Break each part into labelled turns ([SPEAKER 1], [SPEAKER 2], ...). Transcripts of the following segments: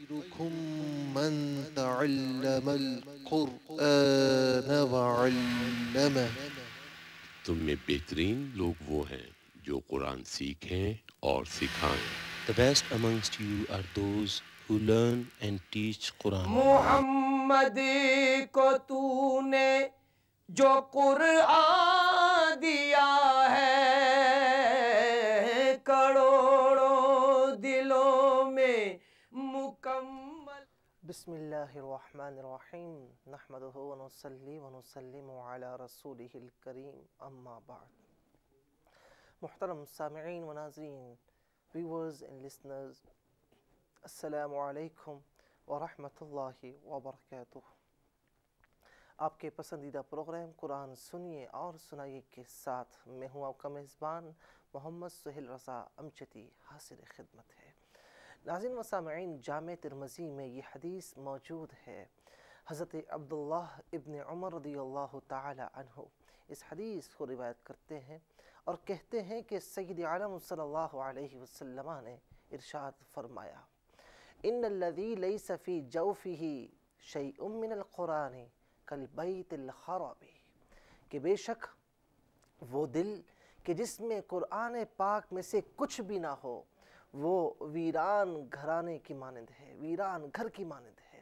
[SPEAKER 1] خيركم من تعلم القرآن وعلمه.
[SPEAKER 2] تم میں بہترین لوگ وہ ہیں جو قرآن سیکھیں اور سکھائیں.
[SPEAKER 3] The best amongst you are those who learn and teach Quran.
[SPEAKER 4] محمد کو تو نے جو قرآن دیا ہے کروڑوں دلوں میں مکمل. بسم اللہ الرحمن الرحیم نحمدہ ونصلی ونسلم علی رسولہ الکریم اما بعد. محترم سامعین و ناظرین, viewers and listeners, السلام علیکم ورحمۃ اللہ وبرکاتہ. آپ کے پسندیدہ پروگرام قرآن سنیے اور سنائیے کے ساتھ میں ہوں آپ کا میزبان محمد سہیل رضا امجدی حاضر خدمت ہے. ناظرین و سامعین, جامع ترمذی میں یہ حدیث موجود ہے. حضرت عبداللہ ابن عمر رضی اللہ تعالی عنہ اس حدیث کو روایت کرتے ہیں اور کہتے ہیں کہ سید عالم صلی اللہ علیہ وسلم نے ارشاد فرمایا, ان الذی لیس فی جوفہ شیء من القرآن کالبیت الخراب, کہ بے شک وہ دل کہ جس میں قرآن پاک میں سے کچھ بھی نہ ہو وہ ویران گھرانے کی مانند ہے, ویران گھر کی مانند ہے.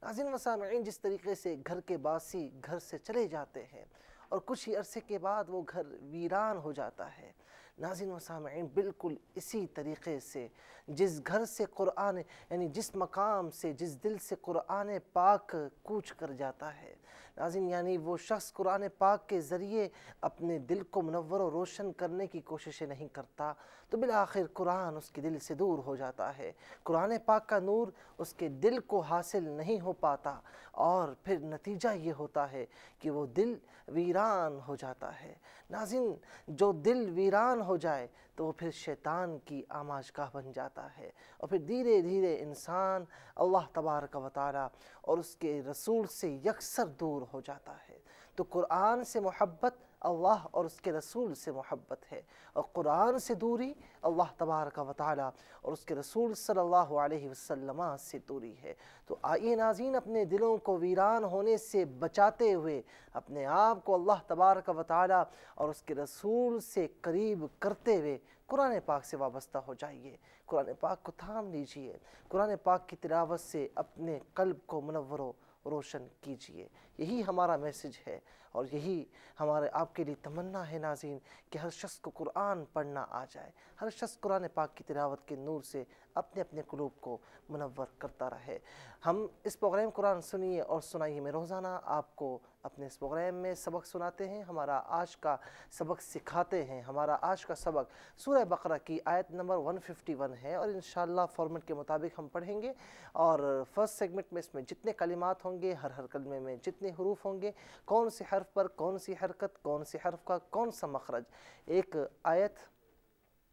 [SPEAKER 4] ناظرین و سامعین, جس طریقے سے گھر کے باسی گھر سے چلے جاتے ہیں اور کچھ ہی عرصے کے بعد وہ گھر ویران ہو جاتا ہے, ناظرین و سامعین بالکل اسی طریقے سے جس گھر سے قرآن یعنی جس مقام سے جس دل سے قرآن پاک کوچ کر جاتا ہے, ناظرین یعنی وہ شخص قرآن پاک کے ذریعے اپنے دل کو منور و روشن کرنے کی کوششیں نہیں کرتا تو بالآخر قرآن اس کے دل سے دور ہو جاتا ہے, قرآن پاک کا نور اس کے دل کو حاصل نہیں ہو پاتا اور پھر نتیجہ یہ ہوتا ہے کہ وہ دل ویران ہو جاتا ہے. ناظرین, جو دل ویران ہو جائے تو وہ پھر شیطان کی آماجگاہ بن جاتا ہے اور پھر دھیرے دھیرے انسان اللہ تبارک و تعالی اور اس کے رسول سے یکسر دور ہو جاتا ہے. تو قرآن سے محبت اللہ اور اس کے رسول سے محبت ہے اور قرآن سے دوری اللہ تبارک و تعالی اور اس کے رسول صلی اللہ علیہ وسلم سے دوری ہے. تو آئیے ناظرین, اپنے دلوں کو ویران ہونے سے بچاتے ہوئے اپنے آپ کو اللہ تبارک و تعالی اور اس کے رسول سے قریب کرتے ہوئے قرآن پاک سے وابستہ ہو جائیے, قرآن پاک کو تھام لیجئے, قرآن پاک کی تلاوت سے اپنے قلب کو منور و روشن کیجئے. یہی ہمارا میسج ہے اور یہی ہمارے آپ کے لیے تمنا ہے ناظرین کہ ہر شخص کو قرآن پڑھنا آ جائے, ہر شخص قرآن پاک کی تلاوت کے نور سے اپنے اپنے قلوب کو منور کرتا رہے. ہم اس پروگرام قرآن سنیے اور سنائیے میں روزانہ آپ کو اپنے اس پروگرام میں سبق سناتے ہیں, ہمارا آج کا سبق سکھاتے ہیں. ہمارا آج کا سبق سورہ بقرہ کی آیت نمبر 151 ہے اور انشاءاللہ فارمیٹ کے مطابق ہم پڑھیں گے اور فرسٹ سیگمنٹ میں اس میں جتنے کلمات ہوں گے, ہر کلمے میں جتنے حروف ہوں گے, کون سی حرف پر کون سی حرکت, کون سی حرف کا کون سا مخرج, ایک آیت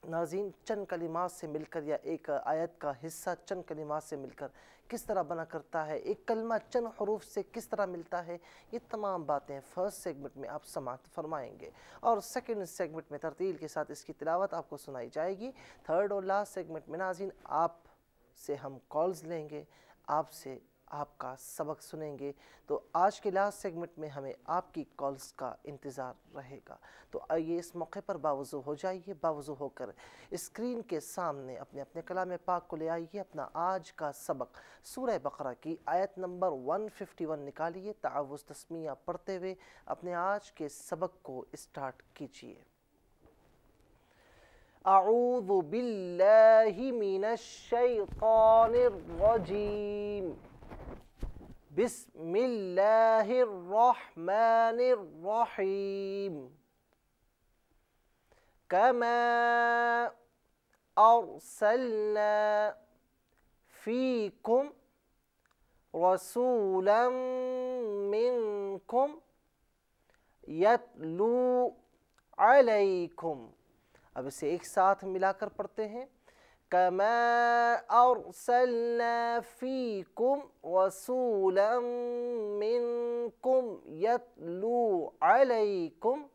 [SPEAKER 4] ناظرین چند کلمات سے مل کر یا ایک آیت کا حصہ چند کلمات سے مل کر کس طرح بنا کرتا ہے, ایک کلمہ چند حروف سے کس طرح ملتا ہے, یہ تمام باتیں فرسٹ سیگمنٹ میں آپ سماعت فرمائیں گے اور سیکنڈ سیگمنٹ میں ترتیل کے ساتھ اس کی تلاوت آپ کو سنائی جائے گی. تھرڈ اور لاسٹ سیگمنٹ میں ناظرین آپ سے ہم کالز لیں گے, آپ سے آپ کا سبق سنیں گے. تو آج کے لاسٹ سیگمنٹ میں ہمیں آپ کی کالز کا انتظار رہے گا. تو آئیے اس موقع پر باوضو ہو جائیے, باوضو ہو کر اسکرین کے سامنے اپنے اپنے کلام پاک کو لے آئیے. اپنا آج کا سبق سورہ بقرہ کی آیت نمبر 151 نکالیے, تعوذ تسمیہ پڑھتے ہوئے اپنے آج کے سبق کو اسٹارٹ کیجیے. اعوذ باللہ من الشیطان الرجیم, بسم اللہ الرحمن الرحیم. کما ارسلنا فیکم رسولا منکم یتلو علیکم. اب اسے ایک ساتھ ملا کر پڑھتے ہیں. كما أرسلنا فيكم رسولا منكم يتلو عليكم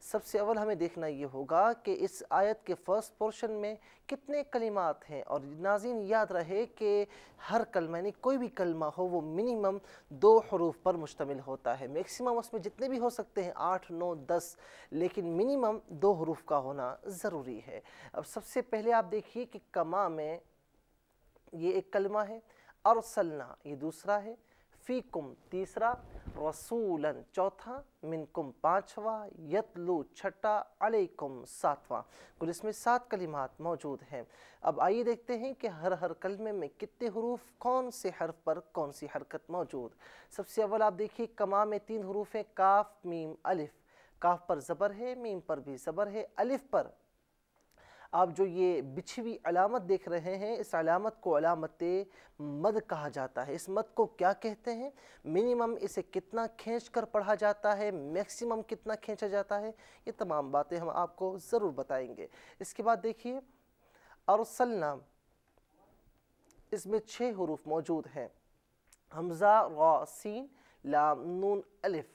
[SPEAKER 4] سب سے اول ہمیں دیکھنا یہ ہوگا کہ اس آیت کے فرسٹ پورشن میں کتنے کلمات ہیں، اور ناظرین یاد رہے کہ ہر کلمہ یعنی کوئی بھی کلمہ ہو وہ منیمم 2 حروف پر مشتمل ہوتا ہے، میکسیمم اس میں جتنے بھی ہو سکتے ہیں 8 9 10، لیکن منیمم 2 حروف کا ہونا ضروری ہے۔ اب سب سے پہلے آپ دیکھیے کہ کما میں یہ ایک کلمہ ہے، ارسلنا یہ دوسرا ہے، فیکم تیسرا، رسولاً چوتھا، منکم پانچواں، یتلو چھٹا، علیکم ساتواں۔ کل اس میں 7 کلمات موجود ہیں۔ اب آئیے دیکھتے ہیں کہ ہر کلمے میں کتنے حروف، کون سے حرف پر کون سی حرکت موجود۔ سب سے اول آپ دیکھیے کما میں 3 حروف ہیں، کاف میم الف۔ کاف پر زبر ہے، میم پر بھی زبر ہے، الف پر آپ جو یہ بچھی ہوئی علامت دیکھ رہے ہیں، اس علامت کو علامت مد کہا جاتا ہے۔ اس مد کو کیا کہتے ہیں، منیمم اسے کتنا کھینچ کر پڑھا جاتا ہے، میکسیمم کتنا کھینچا جاتا ہے، یہ تمام باتیں ہم آپ کو ضرور بتائیں گے۔ اس کے بعد دیکھیے ارسلنا، اس میں 6 حروف موجود ہیں، حمزہ را سین لام نون الف۔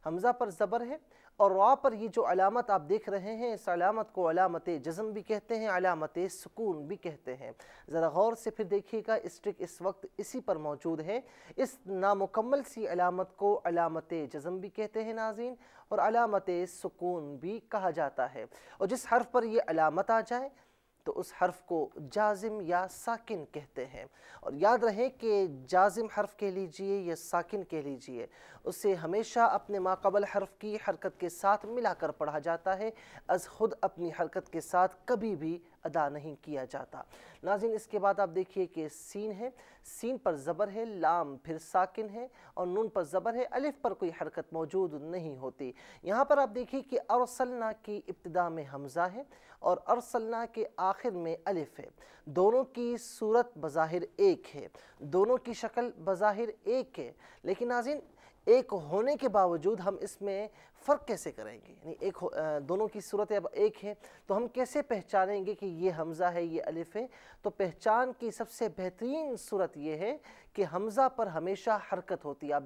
[SPEAKER 4] حمزہ پر زبر ہے اور را پر یہ جو علامت آپ دیکھ رہے ہیں، اس علامت کو علامت جزم بھی کہتے ہیں، علامت سکون بھی کہتے ہیں۔ ذرا غور سے پھر دیکھیے گا، اسٹرک اس وقت اسی پر موجود ہے۔ اس نامکمل سی علامت کو علامت جزم بھی کہتے ہیں ناظرین، اور علامت سکون بھی کہا جاتا ہے۔ اور جس حرف پر یہ علامت آ جائے تو اس حرف کو جازم یا ساکن کہتے ہیں۔ اور یاد رہے کہ جازم حرف کہہ لیجئے یا ساکن کہہ لیجئے، اسے ہمیشہ اپنے ماقبل حرف کی حرکت کے ساتھ ملا کر پڑھا جاتا ہے، از خود اپنی حرکت کے ساتھ کبھی بھی ادا نہیں کیا جاتا۔ ناظرین اس کے بعد آپ دیکھیے کہ سین ہے، سین پر زبر ہے، لام پھر ساکن ہے، اور نون پر زبر ہے، الف پر کوئی حرکت موجود نہیں ہوتی۔ یہاں پر آپ دیکھیے کہ ارسلنا کی ابتدا میں حمزہ ہے اور ارسلنا کے آخر میں الف ہے۔ دونوں کی صورت بظاہر ایک ہے، دونوں کی شکل بظاہر ایک ہے، لیکن ناظرین ایک ہونے کے باوجود ہم اس میں فرق کیسے کریں گے، یعنی دونوں کی صورت اب ایک ہے تو ہم کیسے پہچانیں گے کہ یہ حمزہ ہے یہ الف ہے؟ تو پہچان کی سب سے بہترین صورت یہ ہے کہ حمزہ پر ہمیشہ حرکت ہوتی ہے۔ آپ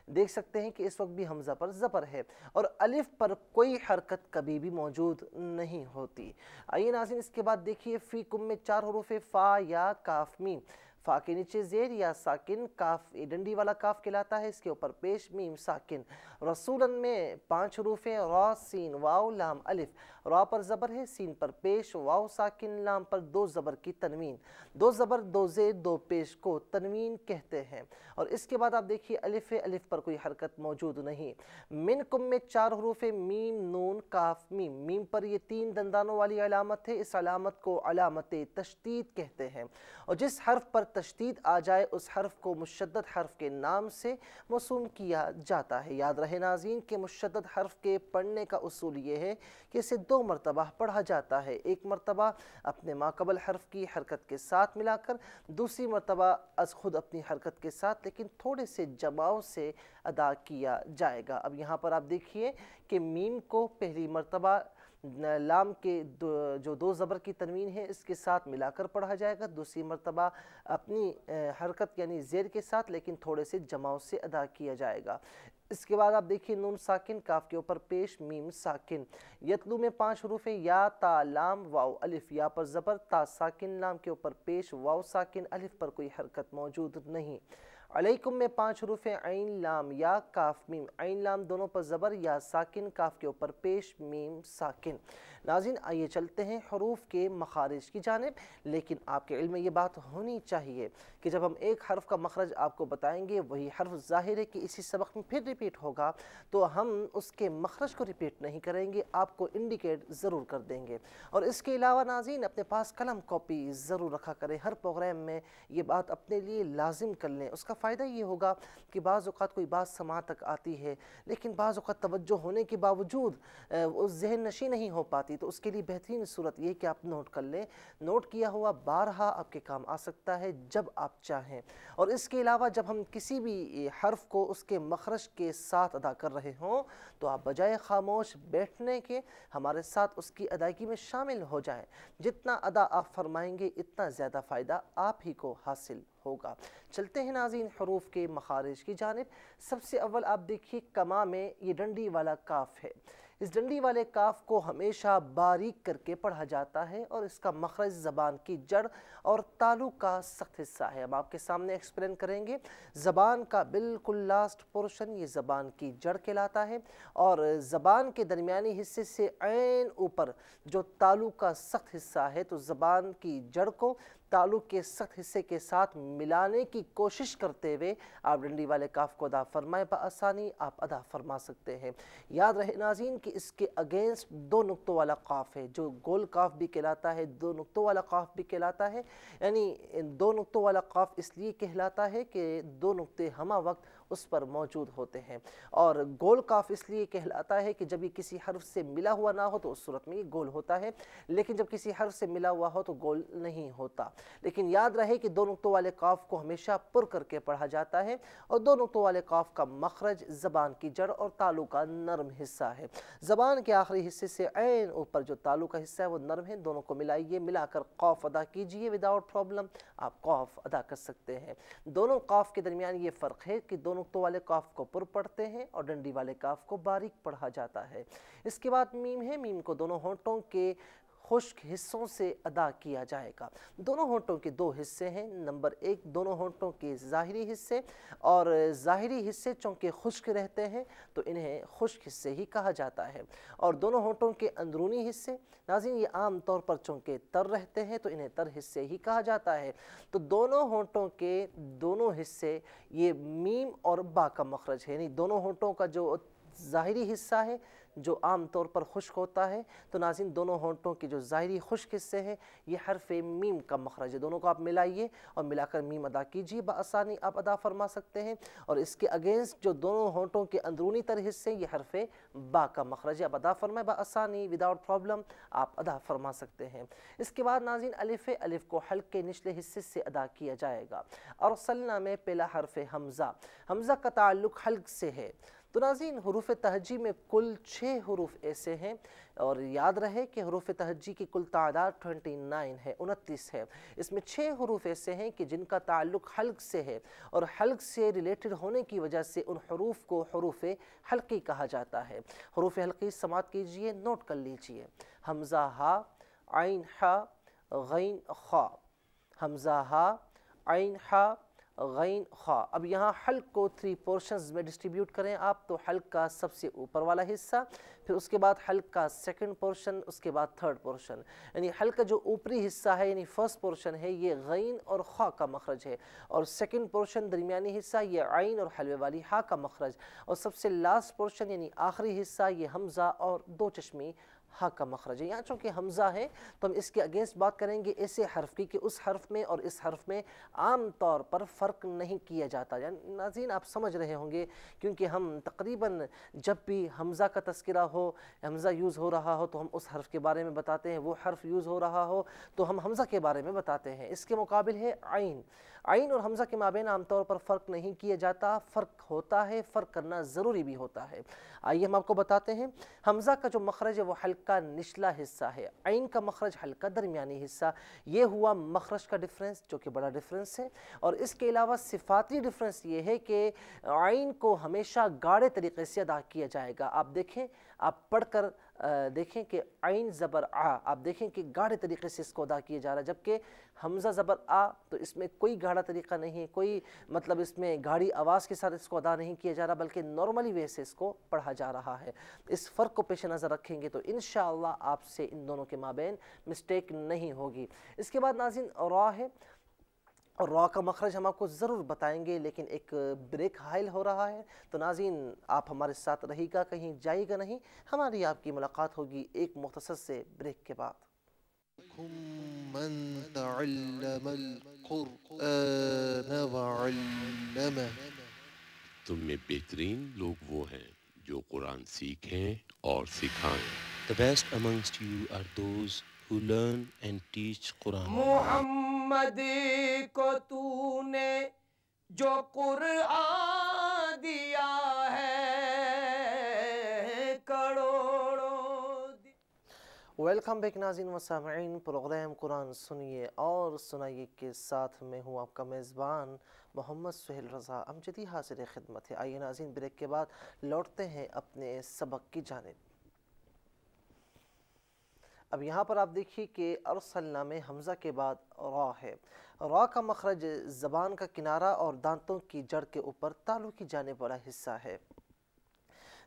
[SPEAKER 4] دیکھ سکتے ہیں کہ اس وقت بھی حمزہ پر زبر ہے اور الف پر کوئی حرکت کبھی بھی موجود نہیں ہوتی۔ آئیے ناظرین اس کے بعد دیکھیے فیکم میں 4 حروف فا یا کاف میم۔ فا کے نیچے زیر یا ساکن، کاف ڈنڈی والا کاف کہلاتا ہے، اس کے اوپر پیش میم ساکن۔ رسولاً میں 5 حروف ہیں، را سین واو لام الف۔ را پر زبر ہے، سین پر پیش، واو ساکن، لام پر 2 زبر کی تنوین۔ 2 زبر 2 زیر 2 پیش کو تنوین کہتے ہیں۔ اور اس کے بعد آپ دیکھیے الف ہے، الف پر کوئی حرکت موجود نہیں۔ منکم میں 4 حروف ہیں، میم نون کاف میم۔ میم پر یہ 3 دندانوں والی علامت ہے، اس علامت کو علامت تشدید کہتے ہیں، اور جس حرف پر تشدید آ جائے اس حرف کو مشدد حرف کے نام سے موسوم کیا جاتا ہے۔ یاد رہے ناظرین کہ مشدد حرف کے پڑھنے کا اصول یہ ہے کہ اسے 2 مرتبہ پڑھا جاتا ہے، ایک مرتبہ اپنے ماقبل حرف کی حرکت کے ساتھ ملا کر، دوسری مرتبہ از خود اپنی حرکت کے ساتھ لیکن تھوڑے سے جماؤ سے ادا کیا جائے گا۔ اب یہاں پر آپ دیکھیے کہ میم کو پہلی مرتبہ لام کے جو 2 زبر کی تنوین ہے اس کے ساتھ ملا کر پڑھا جائے گا، دوسری مرتبہ اپنی حرکت یعنی زیر کے ساتھ لیکن تھوڑے سے جماؤ سے ادا کیا جائے گا۔ اس کے بعد آپ دیکھیے نون ساکن، کاف کے اوپر پیش میم ساکن۔ یتلو میں 5 حروف ہیں، یا تا لام واو الف۔ یا پر زبر، تا ساکن، لام کے اوپر پیش، واو ساکن، الف پر کوئی حرکت موجود نہیں۔ علیکم میں 5 حروف ہیں، عین لام یا کاف میم۔ عین لام دونوں پر زبر، یا ساکن، کاف کے اوپر پیش میم ساکن۔ ناظرین آئیے چلتے ہیں حروف کے مخارج کی جانب، لیکن آپ کے علم میں یہ بات ہونی چاہیے کہ جب ہم ایک حرف کا مخرج آپ کو بتائیں گے، وہی حرف ظاہر ہے کہ اسی سبق میں پھر ریپیٹ ہوگا، تو ہم اس کے مخرج کو ریپیٹ نہیں کریں گے، آپ کو انڈیکیٹ ضرور کر دیں گے۔ اور اس کے علاوہ ناظرین اپنے پاس قلم کاپی ضرور رکھا کریں، ہر پروگرام میں یہ بات اپنے لیے لازم کر لیں۔ اس کا فائدہ یہ ہوگا کہ بعض اوقات کوئی بات سماع تک آتی ہے لیکن بعض اوقات توجہ ہونے کے باوجود اس ذہن نشی نہیں ہو پاتی، تو اس کے لیے بہترین صورت یہ کہ آپ نوٹ کر لیں۔ نوٹ کیا ہوا بارہا آپ کے کام آ سکتا ہے جب آپ چاہیں۔ اور اس کے علاوہ جب ہم کسی بھی حرف کو اس کے مخرج کے ساتھ ادا کر رہے ہوں تو آپ بجائے خاموش بیٹھنے کے ہمارے ساتھ اس کی ادائیگی میں شامل ہو جائیں۔ جتنا ادا آپ فرمائیں گے اتنا زیادہ فائدہ آپ ہی کو حاصل ہوگا۔ چلتے ہیں ناظرین حروف کے مخارج کی جانب۔ سب سے اول آپ دیکھیے کما میں یہ ڈنڈی والا کاف ہے، اس ڈنڈی والے کاف کو ہمیشہ باریک کر کے پڑھا جاتا ہے اور اس کا مخرج زبان کی جڑ اور تالو کا سخت حصہ ہے۔ ہم آپ کے سامنے ایکسپلین کریں گے۔ زبان کا بالکل لاسٹ پورشن یہ زبان کی جڑ کہلاتا ہے، اور زبان کے درمیانی حصے سے عین اوپر جو تالو کا سخت حصہ ہے، تو زبان کی جڑ کو تالو کے سخت حصے کے ساتھ ملانے کی کوشش کرتے ہوئے آپ ڈنڈی والے کاف کو ادا فرمائیں، بآسانی آپ ادا فرما سکتے ہیں۔ یاد رہے ناظرین کہ اس کے اگینسٹ دو نقطوں والا قاف ہے، جو گول کاف بھی کہلاتا ہے، دو نقطوں والا قاف بھی کہلاتا ہے۔ یعنی دو نقطوں والا قاف اس لیے کہلاتا ہے کہ دو نقطے ہمہ وقت اس پر موجود ہوتے ہیں، اور گول کاف اس لیے کہلاتا ہے کہ جب یہ کسی حرف سے ملا ہوا نہ ہو تو اس صورت میں یہ گول ہوتا ہے، لیکن جب کسی حرف سے ملا ہوا ہو تو گول نہیں ہوتا۔ لیکن یاد رہے کہ دو نقطوں والے قاف کو ہمیشہ پر کر کے پڑھا جاتا ہے، اور دو نقطوں والے قاف کا مخرج زبان کی جڑ اور تالو کا نرم حصہ ہے۔ زبان کے آخری حصے سے عین اوپر جو تالو کا حصہ ہے وہ نرم ہے، دونوں کو ملائیے، ملا کر قاف ادا کیجئے، وداؤٹ پرابلم آپ قاف ادا کر سکتے ہیں۔ دونوں قاف کے درمیان یہ فرق ہے کہ دو نقطوں والے قاف کو پر پڑھتے ہیں اور ڈنڈی والے قاف کو باریک پڑھا جاتا ہے۔ اس کے بعد میم ہے، میم کو دونوں ہونٹوں کے خشک حصوں سے ادا کیا جائے گا۔ دونوں ہونٹوں کے دو حصے ہیں۔ نمبر ایک، دونوں ہونٹوں کے ظاہری حصے، اور ظاہری حصے چونکہ خشک رہتے ہیں تو انہیں خشک حصے ہی کہا جاتا ہے، اور دونوں ہونٹوں کے اندرونی حصے ناظرین یہ عام طور پر چونکہ تر رہتے ہیں تو انہیں تر حصے ہی کہا جاتا ہے۔ تو دونوں ہونٹوں کے دونوں حصے یہ میم اور با کا مخرج ہے، یعنی دونوں ہونٹوں کا جو ظاہری حصہ ہے جو عام طور پر خشک ہوتا ہے، تو ناظرین دونوں ہونٹوں کے جو ظاہری خشک حصے ہیں یہ حرف میم کا مخرج ہے۔ دونوں کو آپ ملائیے اور ملا کر میم ادا کیجیے، بآسانی آپ ادا فرما سکتے ہیں۔ اور اس کے اگینسٹ جو دونوں ہونٹوں کے اندرونی تر حصے یہ حرف با کا مخرج ہے، آپ ادا فرمائیں بآسانی، وداؤٹ پرابلم آپ ادا فرما سکتے ہیں۔ اس کے بعد ناظرین الف ہے، الف کو حلق کے نچلے حصے سے ادا کیا جائے گا۔ ارسلنا میں پہلا حرف حمزہ، حمزہ کا تعلق حلق سے ہے۔ تو ناظرین حروف تہجی میں کل 6 حروف ایسے ہیں، اور یاد رہے کہ حروف تہجی کی کل تعداد 29 ہے، 29 ہے۔ اس میں 6 حروف ایسے ہیں کہ جن کا تعلق حلق سے ہے، اور حلق سے ریلیٹڈ ہونے کی وجہ سے ان حروف کو حروف حلقی کہا جاتا ہے۔ حروف حلقی سماعت کیجئے، نوٹ کر لیجئے۔ حمزہ ہا، عین ہا، غین خا، حمزہ ہا، عین ہا، غین خا۔ اب یہاں حلق کو 3 پورشنز میں ڈسٹریبیوٹ کریں آپ، تو حلق کا سب سے اوپر والا حصہ، پھر اس کے بعد حلق کا سیکنڈ پورشن، اس کے بعد تھرڈ پورشن۔ یعنی حلق کا جو اوپری حصہ ہے یعنی فرسٹ پورشن ہے یہ غین اور خا کا مخرج ہے، اور سیکنڈ پورشن درمیانی حصہ یہ عین اور حلوے والی ہا کا مخرج، اور سب سے لاسٹ پورشن یعنی آخری حصہ یہ حمزہ اور دو چشمی ہا کا مخرج ہے۔ یہاں چونکہ حمزہ ہے تو ہم اس کے اگینسٹ بات کریں گے ایسے حرف کی کہ اس حرف میں اور اس حرف میں عام طور پر فرق نہیں کیا جاتا۔ یعنی ناظرین آپ سمجھ رہے ہوں گے، کیونکہ ہم تقریباً جب بھی حمزہ کا تذکرہ ہو، حمزہ یوز ہو رہا ہو تو ہم اس حرف کے بارے میں بتاتے ہیں، وہ حرف یوز ہو رہا ہو تو ہم حمزہ کے بارے میں بتاتے ہیں۔ اس کے مقابل ہے عین۔ عین اور حمزہ کے مابین عام طور پر فرق نہیں کیا جاتا، فرق ہوتا ہے، فرق کرنا ضروری بھی ہوتا ہے۔ آئیے ہم آپ کو بتاتے ہیں۔ حمزہ کا جو مخرج ہے وہ حلق کا نچلا حصہ ہے، عین کا مخرج حلق کا درمیانی حصہ۔ یہ ہوا مخرج کا ڈیفرنس جو کہ بڑا ڈیفرنس ہے، اور اس کے علاوہ صفاتی ڈیفرنس یہ ہے کہ عین کو ہمیشہ گاڑے طریقے سے ادا کیا جائے گا۔ آپ دیکھیں، آپ پڑھ کر دیکھیں کہ عین زبر آ، آپ دیکھیں کہ گاڑے طریقے سے اس کو ادا کیا جا رہا ہے، جبکہ حمزہ زبر آ تو اس میں کوئی گاڑا طریقہ نہیں ہے، کوئی مطلب اس میں گاڑی آواز کے ساتھ اس کو ادا نہیں کیا جا رہا، بلکہ نارملی وے سے اس کو پڑھا جا رہا ہے۔ اس فرق کو پیش نظر رکھیں گے تو انشاءاللہ آپ سے ان دونوں کے مابین مسٹیک نہیں ہوگی۔ اس کے بعد ناظرین را ہے، اور را کا مخرج ہم آپ کو ضرور بتائیں گے، لیکن ایک بریک حائل ہو رہا ہے، تو ناظرین آپ ہمارے ساتھ رہی گا، کہیں جائے گا نہیں، ہماری آپ کی ملاقات ہوگی ایک مختصر سے بریک کے بعد۔
[SPEAKER 1] من تعلم القرآن وعلمه،
[SPEAKER 2] تم میں بہترین لوگ وہ ہیں جو قرآن سیکھیں اور سکھائیں۔
[SPEAKER 3] The best amongst you are those who learn and teach Quran.
[SPEAKER 4] محمد کو تو نے جو قرآن دیا ہے کروڑوں۔ ویلکم بیک ناظرین و سامعین، پروگرام قرآن سنیے اور سنائیے کے ساتھ میں ہوں آپ کا میزبان محمد سہیل رضا امجدی حاضر خدمت ہے۔ آئیے ناظرین بریک کے بعد لوٹتے ہیں اپنے سبق کی جانب۔ اب یہاں پر آپ دیکھیے کہ ارسلنا میں حمزہ کے بعد را ہے۔ را کا مخرج زبان کا کنارہ اور دانتوں کی جڑ کے اوپر تالو کی جانب والا حصہ ہے۔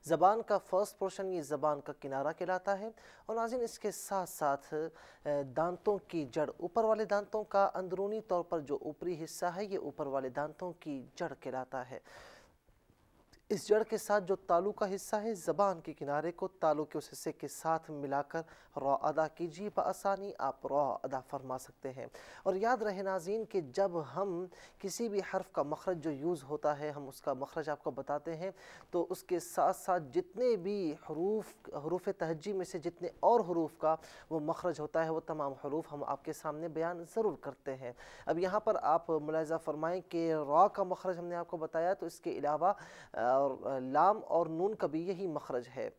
[SPEAKER 4] زبان کا فرسٹ پورشن یہ زبان کا کنارہ کہلاتا ہے، اور ناظرین اس کے ساتھ ساتھ دانتوں کی جڑ، اوپر والے دانتوں کا اندرونی طور پر جو اوپری حصہ ہے یہ اوپر والے دانتوں کی جڑ کہلاتا ہے۔ اس جڑ کے ساتھ جو تالو کا حصہ ہے، زبان کے کنارے کو تالو کے اس حصے کے ساتھ ملا کر را ادا کیجیے، بآسانی آپ را ادا فرما سکتے ہیں۔ اور یاد رہے ناظرین کہ جب ہم کسی بھی حرف کا مخرج جو یوز ہوتا ہے، ہم اس کا مخرج آپ کو بتاتے ہیں، تو اس کے ساتھ ساتھ جتنے بھی حروف تہجی میں سے جتنے اور حروف کا وہ مخرج ہوتا ہے، وہ تمام حروف ہم آپ کے سامنے بیان ضرور کرتے ہیں۔ اب یہاں پر آپ ملاحظہ فرمائیں کہ را کا مخرج ہم نے آپ کو بتایا، تو اس کے علاوہ لام اور نون کا بھی یہی مخرج ہے۔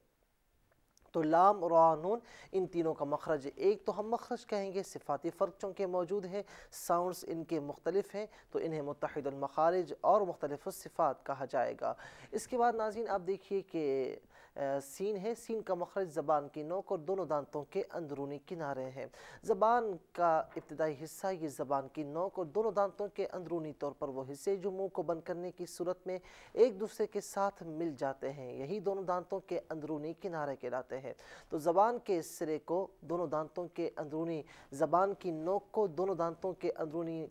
[SPEAKER 4] تو لام، را، نون ان تینوں کا مخرج ایک تو ہم مخرج کہیں گے، صفاتی فرق چونکہ موجود ہے، ساؤنڈز ان کے مختلف ہیں تو انہیں متحد المخارج اور مختلف الصفات کہا جائے گا۔ اس کے بعد ناظرین آپ دیکھیے کہ سین ہے، سین کا مخرج زبان کی نوک اور دونوں دانتوں کے اندرونی کنارے ہیں۔ زبان کا ابتدائی حصہ یہ زبان کی نوک اور دونوں دانتوں کے اندرونی طور پر وہ حصے جو منہ کو بند کرنے کی صورت میں ایک دوسرے کے ساتھ مل جاتے ہیں، یہی دونوں دانتوں کے اندرونی کنارے کہلاتے ہیں۔ تو زبان کے اس سرے کو دونوں دانتوں کے اندرونی، زبان کی نوک کو دونوں دانتوں کے اندرونی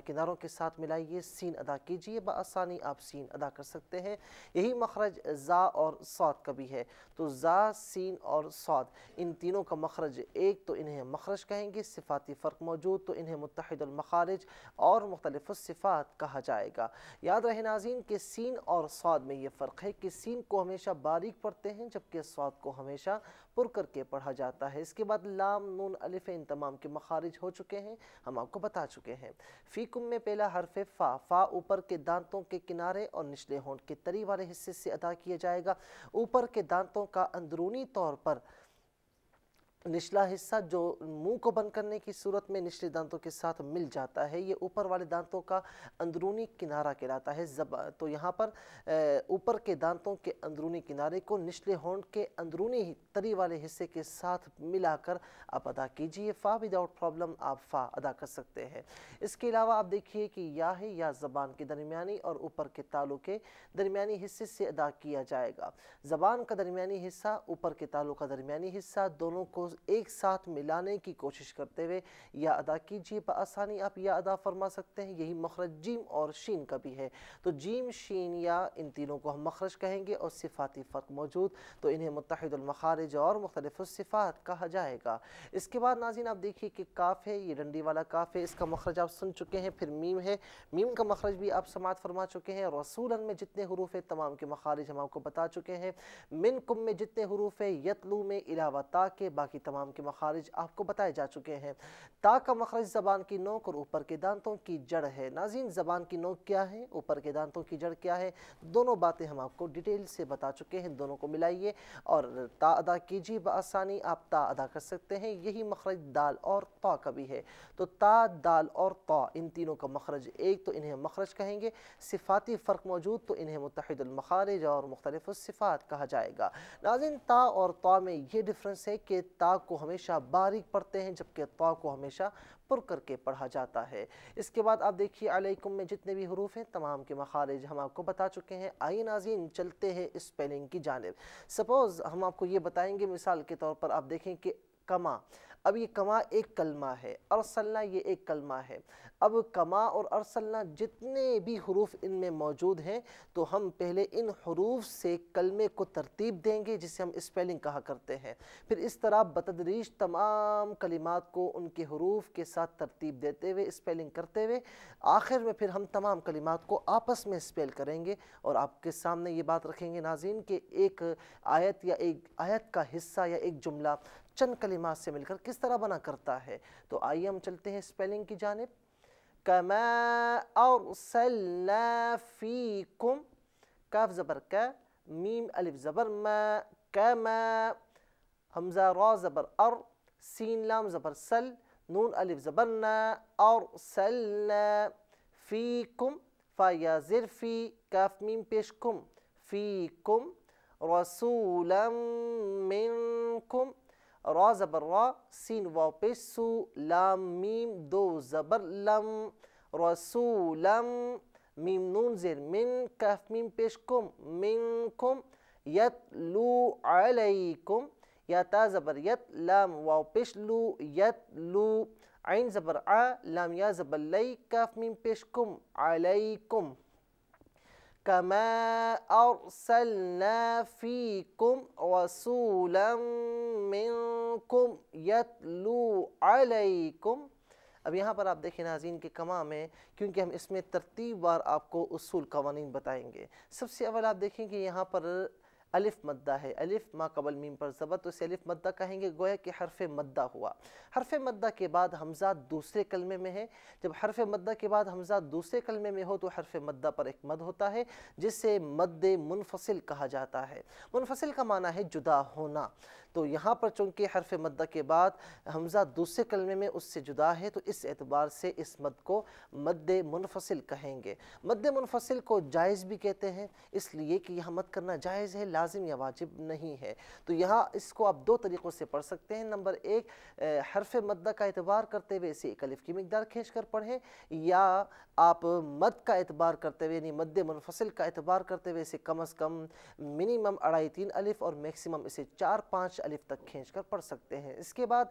[SPEAKER 4] کناروں کے ساتھ ملائیے، سین ادا کیجیے، بآسانی آپ سین ادا کر سکتے ہیں۔ یہی مخرج زا اور صاد کا بھی ہے۔ تو زا، سین اور صاد ان تینوں کا مخرج ایک تو انہیں مخرج کہیں گے، صفاتی فرق موجود تو انہیں متحد المخارج اور مختلف الصفات کہا جائے گا۔ یاد رہے ناظرین کہ سین اور صاد میں یہ فرق ہے کہ سین کو ہمیشہ باریک پڑھتے ہیں جبکہ صاد کو ہمیشہ پر کر کے پڑھا جاتا ہے۔ اس کے بعد لام، نون، الف ان تمام کے مخارج ہو چکے ہیں، ہم آپ کو بتا چکے ہیں۔ فیکم میں پہلا حرف فا، فا اوپر کے دانتوں کے کنارے اور نچلے ہونٹ کے تری والے حصے سے ادا کیا جائے گا۔ اوپر کے دانتوں کا اندرونی طور پر نچلا حصہ جو منہ کو بند کرنے کی صورت میں نچلے دانتوں کے ساتھ مل جاتا ہے، یہ اوپر والے دانتوں کا اندرونی کنارہ کہلاتا ہے۔ تو یہاں پر اوپر کے دانتوں کے اندرونی کنارے کو نچلے ہونٹ کے اندرونی تری والے حصے کے ساتھ ملا کر آپ ادا کیجئے، فا وداؤٹ پرابلم آپ فا ادا کر سکتے ہیں۔ اس کے علاوہ آپ دیکھیے کہ یا ہے، یا زبان کے درمیانی اور اوپر کے تالو کے درمیانی حصے سے ادا کیا جائے گا۔ زبان کا درمیانی حصہ، اوپر کے تالو کا درمیانی حصہ، دونوں کو ایک ساتھ ملانے کی کوشش کرتے ہوئے یا ادا کیجیے، بآسانی آپ یا ادا فرما سکتے ہیں۔ یہی مخرج جیم اور شین کا بھی ہے۔ تو جیم، شین، یا ان تینوں کو ہم مخرج کہیں گے اور صفاتی فرق موجود تو انہیں متحد المخارج اور مختلف الصفات کہا جائے گا۔ اس کے بعد ناظرین آپ دیکھیے کہ کاف ہے، یہ ڈنڈی والا کاف ہے، اس کا مخرج آپ سن چکے ہیں۔ پھر میم ہے، میم کا مخرج بھی آپ سماعت فرما چکے ہیں۔ رسولن میں جتنے حروف ہیں تمام کے مخارج ہم آپ کو بتا چکے ہیں۔ منکم میں جتنے حروف ہیں، یتلو میں علاوہ تا کے باقی تمام کے مخارج آپ کو بتائے جا چکے ہیں۔ تا کا مخرج زبان کی نوک اور اوپر کے دانتوں کی جڑ ہے۔ ناظرین زبان کی نوک کیا ہے، اوپر کے دانتوں کی جڑ کیا ہے، دونوں باتیں ہم آپ کو ڈیٹیل سے بتا چکے ہیں۔ دونوں کو ملائیے اور تا ادا کیجیے، بآسانی آپ تا ادا کر سکتے ہیں۔ یہی مخرج دال اور تا کا بھی ہے۔ تو تا، دال اور تا ان تینوں کا مخرج ایک تو انہیں مخرج کہیں گے، صفاتی فرق موجود تو انہیں متحد المخارج اور مختلف الصفات کہا جائے گا۔ ناظرین تا اور تا میں یہ ڈفرنس ہے کہ تا کو ہمیشہ باریک پڑھتے ہیں جبکہ تا کو ہمیشہ پر کر کے پڑھا جاتا ہے۔ اس کے بعد آپ دیکھیے علیکم میں جتنے بھی حروف ہیں تمام کے مخارج ہم آپ کو بتا چکے ہیں۔ آئیے ناظرین چلتے ہیں اسپیلنگ کی جانب۔ سپوز ہم آپ کو یہ بتائیں گے، مثال کے طور پر آپ دیکھیں کہ کما، اب یہ کما ایک کلمہ ہے، ارسلنا یہ ایک کلمہ ہے۔ اب کما اور ارسلنا جتنے بھی حروف ان میں موجود ہیں تو ہم پہلے ان حروف سے کلمے کو ترتیب دیں گے جسے ہم اسپیلنگ کہا کرتے ہیں، پھر اس طرح بتدریج تمام کلمات کو ان کے حروف کے ساتھ ترتیب دیتے ہوئے اسپیلنگ کرتے ہوئے آخر میں پھر ہم تمام کلمات کو آپس میں اسپیل کریں گے اور آپ کے سامنے یہ بات رکھیں گے ناظرین کہ ایک آیت یا ایک آیت کا حصہ یا ایک جملہ چند کلمات سے مل کر کس طرح بنا کرتا ہے۔ تو آئیے ہم چلتے ہیں اسپیلنگ کی جانب۔ کما ارسلنا فیکم، کاف زبر کا، میم الف زبر ما، کما، حمزہ را زبر ار، سین لام زبر سل، نون الف زبر نا، ارسلنا فیکم، فا یا زر فی، کاف میم پیش کم، فیکم، رسولا منکم، را زبر را، سین واو پیش سو، لام میم دو زبر لم، رسولم، میم نون زیر من، کاف میم پیش کم، منکم، یتلو علیکم، یا تا زبر یت، لام واو پیش لو، یتلو، عین زبر ع، لام یا زبر لی، کاف میم پیش کم، علیکم، کما ارسلنا فیکم رسولا منکم یتلو علیکم۔ اب یہاں پر آپ دیکھیں ناظرین کہ کما میں، کیونکہ ہم اس میں ترتیب وار آپ کو اصول قوانین بتائیں گے، سب سے اول آپ دیکھیں کہ یہاں پر الف مدہ ہے، الف ما قبل میم پر زبر، تو اسے الف مدہ کہیں گے، گویا کہ حرف مدہ ہوا۔ حرف مدہ کے بعد حمزہ دوسرے کلمے میں ہے، جب حرف مدہ کے بعد حمزہ دوسرے کلمے میں ہو تو حرف مدہ پر ایک مد ہوتا ہے جسے مد منفصل کہا جاتا ہے۔ منفصل کا معنی ہے جدا ہونا، تو یہاں پر چونکہ حرف مدہ کے بعد حمزہ دوسرے کلمے میں اس سے جدا ہے تو اس اعتبار سے اس مد کو مد منفصل کہیں گے۔ مد منفصل کو جائز بھی کہتے ہیں، اس لیے کہ یہاں مد کرنا جائز ہے، لازم یا واجب نہیں ہے۔ تو یہاں اس کو آپ دو طریقوں سے پڑھ سکتے ہیں، نمبر ایک حرف مدہ کا اعتبار کرتے ہوئے اسے ایک الف کی مقدار کھینچ کر پڑھیں، یا آپ مد کا اعتبار کرتے ہوئے یعنی مد منفصل کا اعتبار کرتے ہوئے اسے کم از کم منیمم 2.5-3 الف اور میکسیمم اسے 4-5 الف تک کھینچ کر پڑھ سکتے ہیں۔ اس کے بعد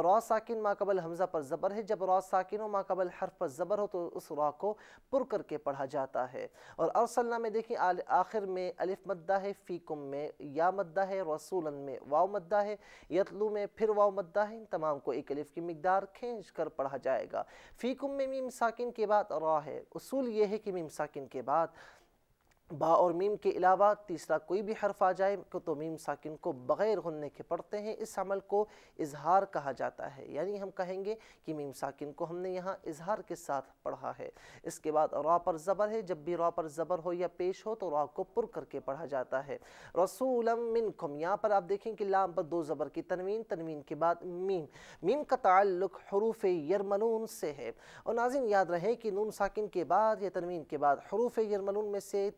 [SPEAKER 4] را ساکن ما قبل حمزہ پر زبر ہے، جب را ساکن و ما قبل حرف پر زبر ہو تو اس را کو پر کر کے پڑھا جاتا ہے۔ اور ارسلنا میں دیکھیں آخر میں الف مدہ ہے، فیکم میں یا مدہ ہے، رسولن میں واو مدہ ہے، یتلو میں پھر واو مدہ ہے، ان تمام کو ایک الف کی مقدار کھینچ کر پڑھا جائے گا۔ فیکم میں میم ساکن کے بعد را ہے، اصول یہ ہے کہ میم ساکن کے بعد با اور میم کے علاوہ تیسرا کوئی بھی حرف آ جائے تو میم ساکن کو بغیر غننے کے پڑھتے ہیں، اس عمل کو اظہار کہا جاتا ہے، یعنی ہم کہیں گے کہ میم ساکن کو ہم نے یہاں اظہار کے ساتھ پڑھا ہے۔ اس کے بعد را پر زبر ہے، جب بھی را پر زبر ہو یا پیش ہو تو را کو پر کر کے پڑھا جاتا ہے۔ رسولا منکم، یہاں پر آپ دیکھیں کہ لام پر دو زبر کی تنوین، تنوین کے بعد میم، میم کا تعلق حروف یرملون سے ہے، اور ناظرین یاد رہے کہ نون ساکن کے بعد یا تنوین کے بعد حروف یرملون میں سے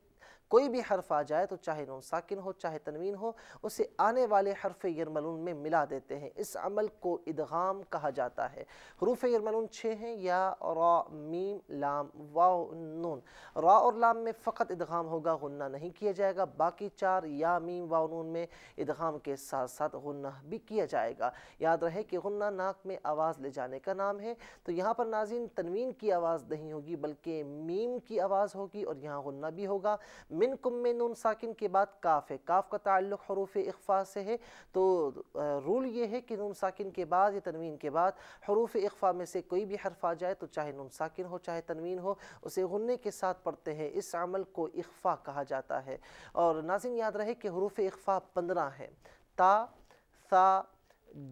[SPEAKER 4] کوئی بھی حرف آ جائے تو چاہے نون ساکن ہو چاہے تنوین ہو، اسے آنے والے حرف یرملون میں ملا دیتے ہیں، اس عمل کو ادغام کہا جاتا ہے۔ حروف یرملون 6 ہیں، یا را میم لام واو نون، را اور لام میں فقط ادغام ہوگا، غنہ نہیں کیا جائے گا، باقی 4 یا میم واو نون میں ادغام کے ساتھ ساتھ غنہ بھی کیا جائے گا۔ یاد رہے کہ غنہ ناک میں آواز لے جانے کا نام ہے، تو یہاں پر ناظرین تنوین کی آواز نہیں ہوگی بلکہ میم کی آواز ہوگی اور یہاں غنہ بھی ہوگا۔ منکم میں نون ساکن کے بعد کاف ہے، کاف کا تعلق حروف اخفاء سے ہے، تو رول یہ ہے کہ نون ساکن کے بعد یا تنوین کے بعد حروف اخفاء میں سے کوئی بھی حرف آ جائے تو چاہے نون ساکن ہو چاہے تنوین ہو اسے غنے کے ساتھ پڑھتے ہیں، اس عمل کو اخفاء کہا جاتا ہے۔ اور ناظرین یاد رہے کہ حروف اخفاء 15 ہیں، تا، ثا،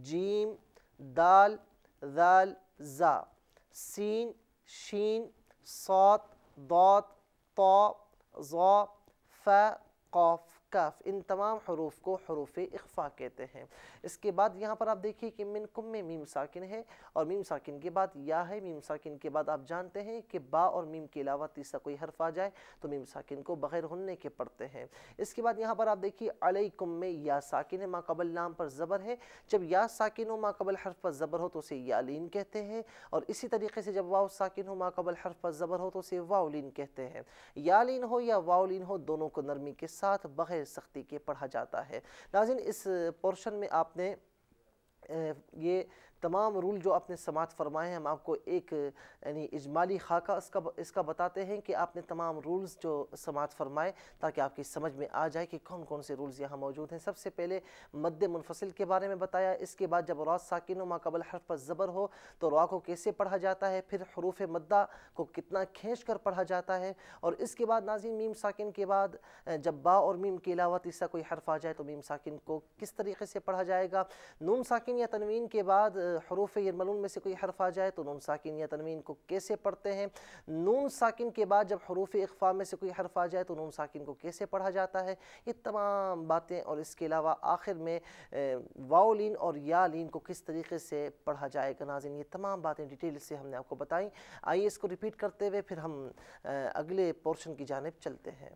[SPEAKER 4] جیم، دال، ذال، زا، سین، شین، صاد، ضاد، طا، ظا، فا، قاف، کاف، ان تمام حروف کو حروف اخفاء کہتے ہیں۔ اس کے بعد یہاں پر آپ دیکھیے کہ منکم میں میم ساکن ہے اور میم ساکن کے بعد یا ہے، میم ساکن کے بعد آپ جانتے ہیں کہ با اور میم کے علاوہ تیسرا کوئی حرف آ جائے تو میم ساکن کو بغیر غننے کے پڑھتے ہیں۔ اس کے بعد یہاں پر آپ دیکھیے علیکم میں یا ساکن ہے، ما قبل لام پر زبر ہے، جب یا ساکن ہو ما قبل حرف پر زبر ہو تو اسے یا لین کہتے ہیں، اور اسی طریقے سے جب واو ساکن ہو ما قبل حرف پر زبر ہو تو اسے واو لین کہتے ہیں۔ یا لین ہو یا واو لین ہو دونوں کو نرمی کے ساتھ بغیر سختی کے پڑھا جاتا ہے۔ ناظرین اس پورشن میں آپ نے یہ تمام رول جو آپ نے سماعت فرمائے ہیں، ہم آپ کو ایک یعنی اجمالی خاکہ اس کا بتاتے ہیں کہ آپ نے تمام رولز جو سماعت فرمائے تاکہ آپ کی سمجھ میں آ جائے کہ کون کون سے رولز یہاں موجود ہیں۔ سب سے پہلے مد منفصل کے بارے میں بتایا، اس کے بعد جب را ساکن و ما قبل حرف پر زبر ہو تو را کو کیسے پڑھا جاتا ہے، پھر حروف مدہ کو کتنا کھینچ کر پڑھا جاتا ہے، اور اس کے بعد ناظرین میم ساکن کے بعد جب با اور میم کے علاوہ تیسرا کوئی حرف آ جائے تو میم ساکن کو کس طریقے سے پڑھا جائے گا۔ نون ساکن یا تنوین کے بعد حروف یرملون میں سے کوئی حرف آ جائے تو نون ساکن یا تنوین کو کیسے پڑھتے ہیں، نون ساکن کے بعد جب حروف اخفاء میں سے کوئی حرف آ جائے تو نون ساکن کو کیسے پڑھا جاتا ہے، یہ تمام باتیں، اور اس کے علاوہ آخر میں واو لین اور یا لین کو کس طریقے سے پڑھا جائے گا۔ ناظرین یہ تمام باتیں ڈیٹیل سے ہم نے آپ کو بتائیں، آئیے اس کو ریپیٹ کرتے ہوئے پھر ہم اگلے پورشن کی جانب چلتے ہیں۔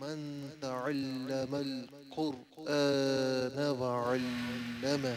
[SPEAKER 1] من تعلم القرآن وعلمه।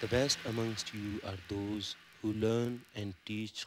[SPEAKER 3] The best amongst you are those who learn and teach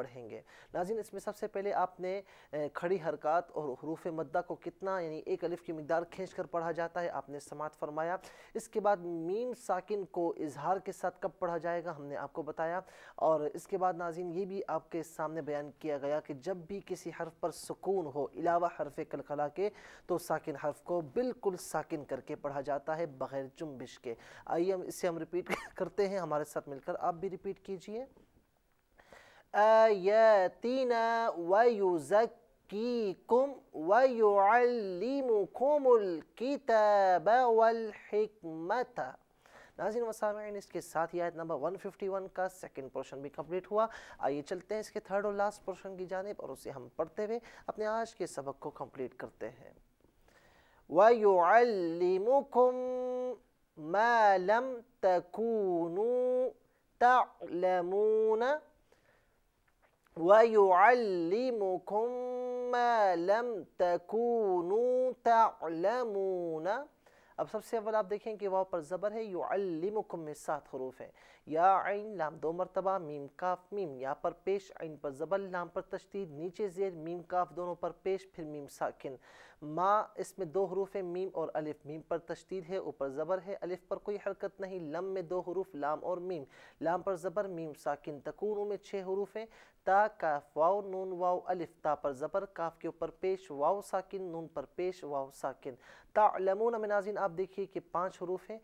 [SPEAKER 4] پڑھیں گے۔ ناظرین اس میں سب سے پہلے آپ نے کھڑی حرکات اور حروف مدہ کو کتنا یعنی ایک الف کی مقدار کھینچ کر پڑھا جاتا ہے آپ نے سماعت فرمایا۔ اس کے بعد میم ساکن کو اظہار کے ساتھ کب پڑھا جائے گا ہم نے آپ کو بتایا، اور اس کے بعد ناظرین یہ بھی آپ کے سامنے بیان کیا گیا کہ جب بھی کسی حرف پر سکون ہو علاوہ حرف قلقلہ کے تو ساکن حرف کو بالکل ساکن کر کے پڑھا جاتا ہے بغیر جنبش کے۔ آئیے اسے ہم ریپیٹ کرتے ہیں ہمارے ساتھ مل کر، آپ بھی ریپیٹ کیجئے۔ آیاتنا ویزکیکم ویعلمکم الکتاب والحکمت۔ ناظرین و سامعین اس کے ساتھ ہی آیت نمبر 151 کا سیکنڈ پورشن بھی کمپلیٹ ہوا۔ آئیے چلتے ہیں اس کے تھرڈ اور لاسٹ پورشن کی جانب اور اسے ہم پڑھتے ہوئے اپنے آج کے سبق کو کمپلیٹ کرتے ہیں۔ وَيُعَلِّمُكُم مَا لَمْ تَكُونُوا تَعْلَمُونَ وَيُعَلِّمُكُم مَا لَمْ تَكُونُوا تَعْلَمُونَ۔ اب سب سے اول آپ دیکھیں کہ واو پر زبر ہے، یعلمکم میں 7 حروف ہیں، یا عین لام 2 مرتبہ، میم کاف میم یا پر پیش، عین پر زبر لام پر تشدید، نیچے زیر میم کاف دونوں پر پیش، پھر میم ساکن۔ ما اس میں 2 حروف ہیں، میم اور الف، میم پر تشدید ہے اوپر زبر ہے، الف پر کوئی حرکت نہیں، لم میں 2 حروف لام اور میم، لام پر زبر میم ساکن، تکونو میں 6 حروف ہیں، تا کاف واو نون واو الف، تا پر زبر کاف کے اوپر پیش واو ساکن، نون پر پیش واو ساکن۔ تعلمون میں ناظرین آپ دیکھیے کہ 5 حروف ہیں،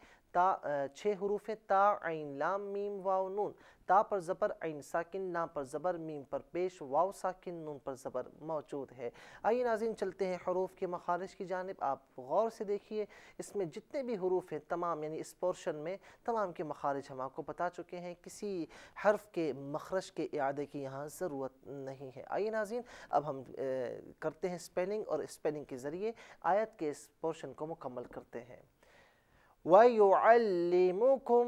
[SPEAKER 4] 6 حروف ہیں، تا عین لام میم واو نون، تا پر زبر عین ساکن، لام پر زبر میم پر پیش واو ساکن، نون پر زبر موجود ہے۔ آئیے ناظرین چلتے ہیں حروف کے مخارج کی جانب، آپ غور سے دیکھیے اس میں جتنے بھی حروف ہیں تمام یعنی اس پورشن میں تمام کے مخارج ہم آپ کو بتا چکے ہیں، کسی حرف کے مخرج کے اعادے کی یہاں ضرورت نہیں ہے۔ آئیے ناظرین اب ہم کرتے ہیں سپیلنگ اور سپیلنگ کے ذریعے آیت کے اس پورشن کو مکمل کرتے ہیں۔ وَيُعَلِّمُكُم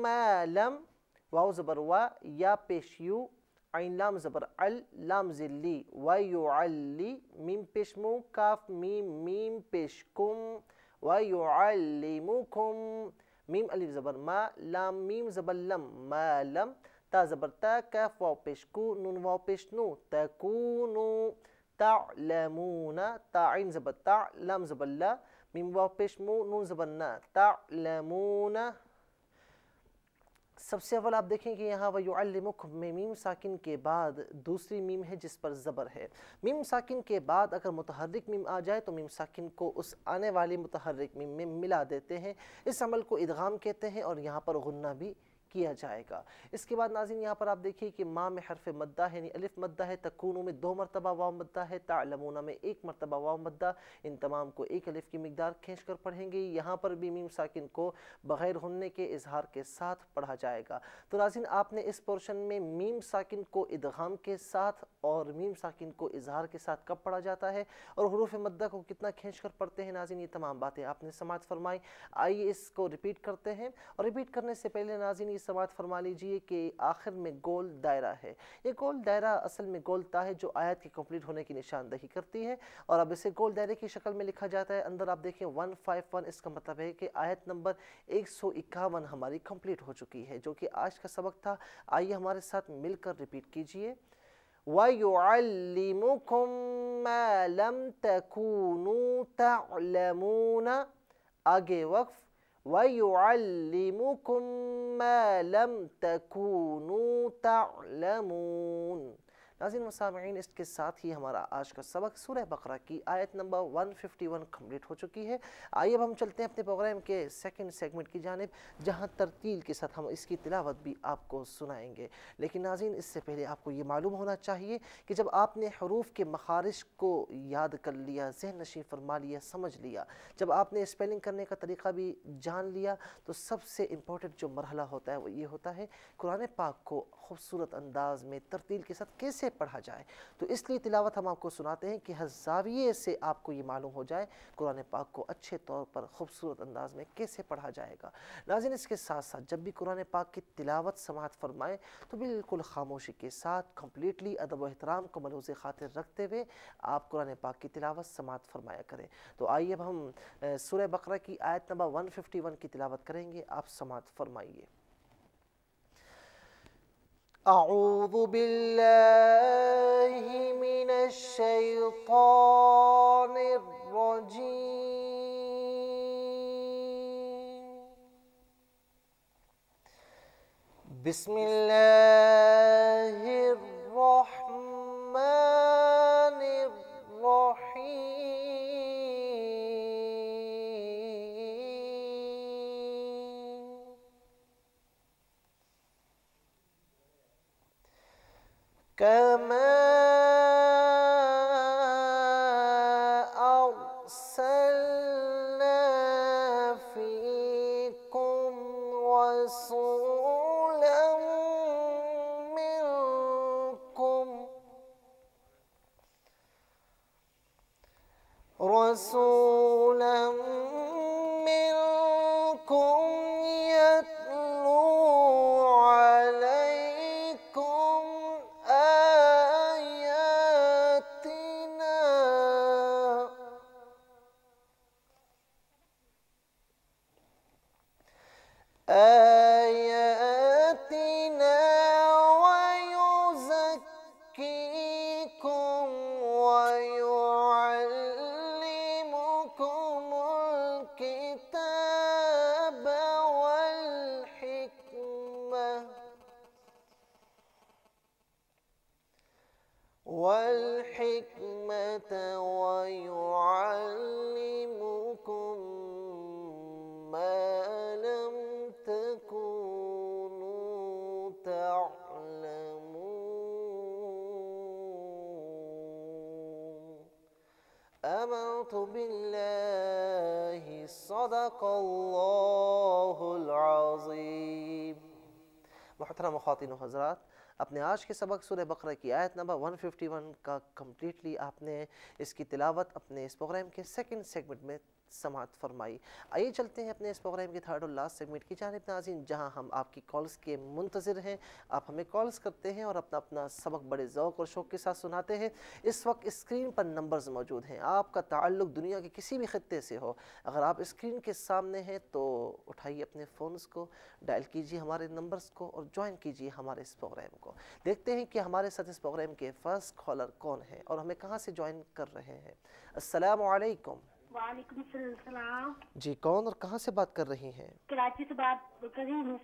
[SPEAKER 4] مَا لَمْ، واو زبر وا، یا پیش یو، عین لام زبر ال، لام ذلی، وَيُعَلِّ، میم پیش مو، کاف میم، میم پیش کم، وَيُعَلِّمُكُم، میم الف زبر ما، لام میم زبر لم، ما لم، تا زبر تا، کاف واو پیش کو، نون واو پیش نو، تکونو، تعلمون، تا عین زبر تا، لام زبر لا، میم واو پیش مو، نون زبر نا، تعلمون۔ سب سے اول آپ دیکھیں کہ یہاں وَيُعَلِّمُكُم میں میم ساکن کے بعد دوسری میم ہے جس پر زبر ہے۔ میم ساکن کے بعد اگر متحرک میم آ جائے تو میم ساکن کو اس آنے والی متحرک میم میں ملا دیتے ہیں، اس عمل کو ادغام کہتے ہیں اور یہاں پر غنہ بھی کیا جائے گا۔ اس کے بعد ناظرین یہاں پر آپ دیکھیے کہ ما میں حرف مدہ ہے یعنی الف مدہ ہے، تکونو میں 2 مرتبہ واو مدہ ہے، تعلمون میں 1 مرتبہ واو مدہ، ان تمام کو ایک الف کی مقدار کھینچ کر پڑھیں گے۔ یہاں پر بھی میم ساکن کو بغیر غننے کے اظہار کے ساتھ پڑھا جائے گا۔ تو ناظرین آپ نے اس پورشن میں میم ساکن کو ادغام کے ساتھ اور میم ساکن کو اظہار کے ساتھ کب پڑھا جاتا ہے اور حروف مدہ کو کتنا کھینچ کر پڑھتے ہیں، ناظرین یہ تمام باتیں آپ نے سماعت فرمائی۔ آئیے اس کو ریپیٹ کرتے ہیں، اور ریپیٹ کرنے سے پہلے ناظرین یہ سماعت فرما لیجئے کہ آخر میں گول دائرہ ہے، یہ گول دائرہ اصل میں گول تا ہے جو آیت کے کمپلیٹ ہونے کی نشاندہی کرتی ہے، اور اب اسے گول دائرے کی شکل میں لکھا جاتا ہے۔ اندر آپ دیکھیں 151، اس کا مطلب ہے کہ آیت نمبر 151 ہماری کمپلیٹ ہو چکی ہے جو کہ آج کا سبق تھا۔ آئیے ہمارے ساتھ مل کر ریپیٹ کیجئے۔ وَيُعَلِّمُكُم مَا لَمْ تَكُونُوا تَعْلَمُونَ، آگے وقف، وَيُعَلِّمُكُم مَا لَمْ تَكُونُوا تَعْلَمُونَ۔ ناظرین و سامعین اس کے ساتھ ہی ہمارا آج کا سبق سورہ بقرہ کی آیت نمبر 151 کمپلیٹ ہو چکی ہے۔ آئیے اب ہم چلتے ہیں اپنے پروگرام کے سیکنڈ سیگمنٹ کی جانب جہاں ترتیل کے ساتھ ہم اس کی تلاوت بھی آپ کو سنائیں گے، لیکن ناظرین اس سے پہلے آپ کو یہ معلوم ہونا چاہیے کہ جب آپ نے حروف کے مخارج کو یاد کر لیا، ذہن نشین فرما لیا، سمجھ لیا، جب آپ نے اسپیلنگ کرنے کا طریقہ بھی جان لیا، تو سب سے امپورٹنٹ جو مرحلہ ہوتا ہے وہ یہ ہوتا ہے قرآن پاک کو خوبصورت انداز میں ترتیل کے ساتھ کیسے پڑھا جائے۔ تو اس لیے تلاوت ہم آپ کو سناتے ہیں کہ ہر زاویے سے آپ کو یہ معلوم ہو جائے قرآن پاک کو اچھے طور پر خوبصورت انداز میں کیسے پڑھا جائے گا۔ ناظرین اس کے ساتھ ساتھ جب بھی قرآن پاک کی تلاوت سماعت فرمائیں تو بالکل خاموشی کے ساتھ کمپلیٹلی ادب و احترام کو ملحوظ خاطر رکھتے ہوئے آپ قرآن پاک کی تلاوت سماعت فرمایا کریں۔ تو آئیے اب ہم سورہ بقرہ کی آیت نمبر 151 کی تلاوت کریں گے، آپ سماعت فرمائیے۔ أعوذ بالله من الشيطان الرجيم بسم الله الرحمن الرحيم كما أرسلنا فيكم رسولا منكم يتلو عليكم آياتنا ويزكيكم ويعلمكم الكتاب والحكمة ويعلمكم ما لم تكونوا تعلمون آمنت بالله صدق الله العظيم. محترم خواتین و حضرات، اپنے آج کے سبق سورہ بقرہ کی آیت نمبر 151 کا کمپلیٹلی آپ نے اس کی تلاوت اپنے اس پروگرام کے سیکنڈ سیگمنٹ میں سماعت فرمائی. آئیے چلتے ہیں اپنے اس پروگرام کے تھرڈ اور لاسٹ سیگمنٹ کی جانب ناظرین، جہاں ہم آپ کی کالز کے منتظر ہیں. آپ ہمیں کالز کرتے ہیں اور اپنا سبق بڑے ذوق اور شوق کے ساتھ سناتے ہیں. اس وقت اسکرین پر نمبرز موجود ہیں. آپ کا تعلق دنیا کے کسی بھی خطے سے ہو، اگر آپ اسکرین کے سامنے ہیں تو اٹھائیے اپنے فونز کو، ڈائل کیجیے ہمارے نمبرز کو اور جوائن کیجیے ہمارے اس پروگرام کو. دیکھتے ہیں کہ ہمارے ساتھ اس پروگرام کے فرسٹ کالر کون ہے اور ہمیں کہاں سے جوائن کر رہے ہیں. السلام علیکم.
[SPEAKER 5] وعلیکم السلام.
[SPEAKER 4] جی کون اور کہاں سے بات کر رہی ہیں؟
[SPEAKER 5] کراچی سے بات کر رہی ہوں.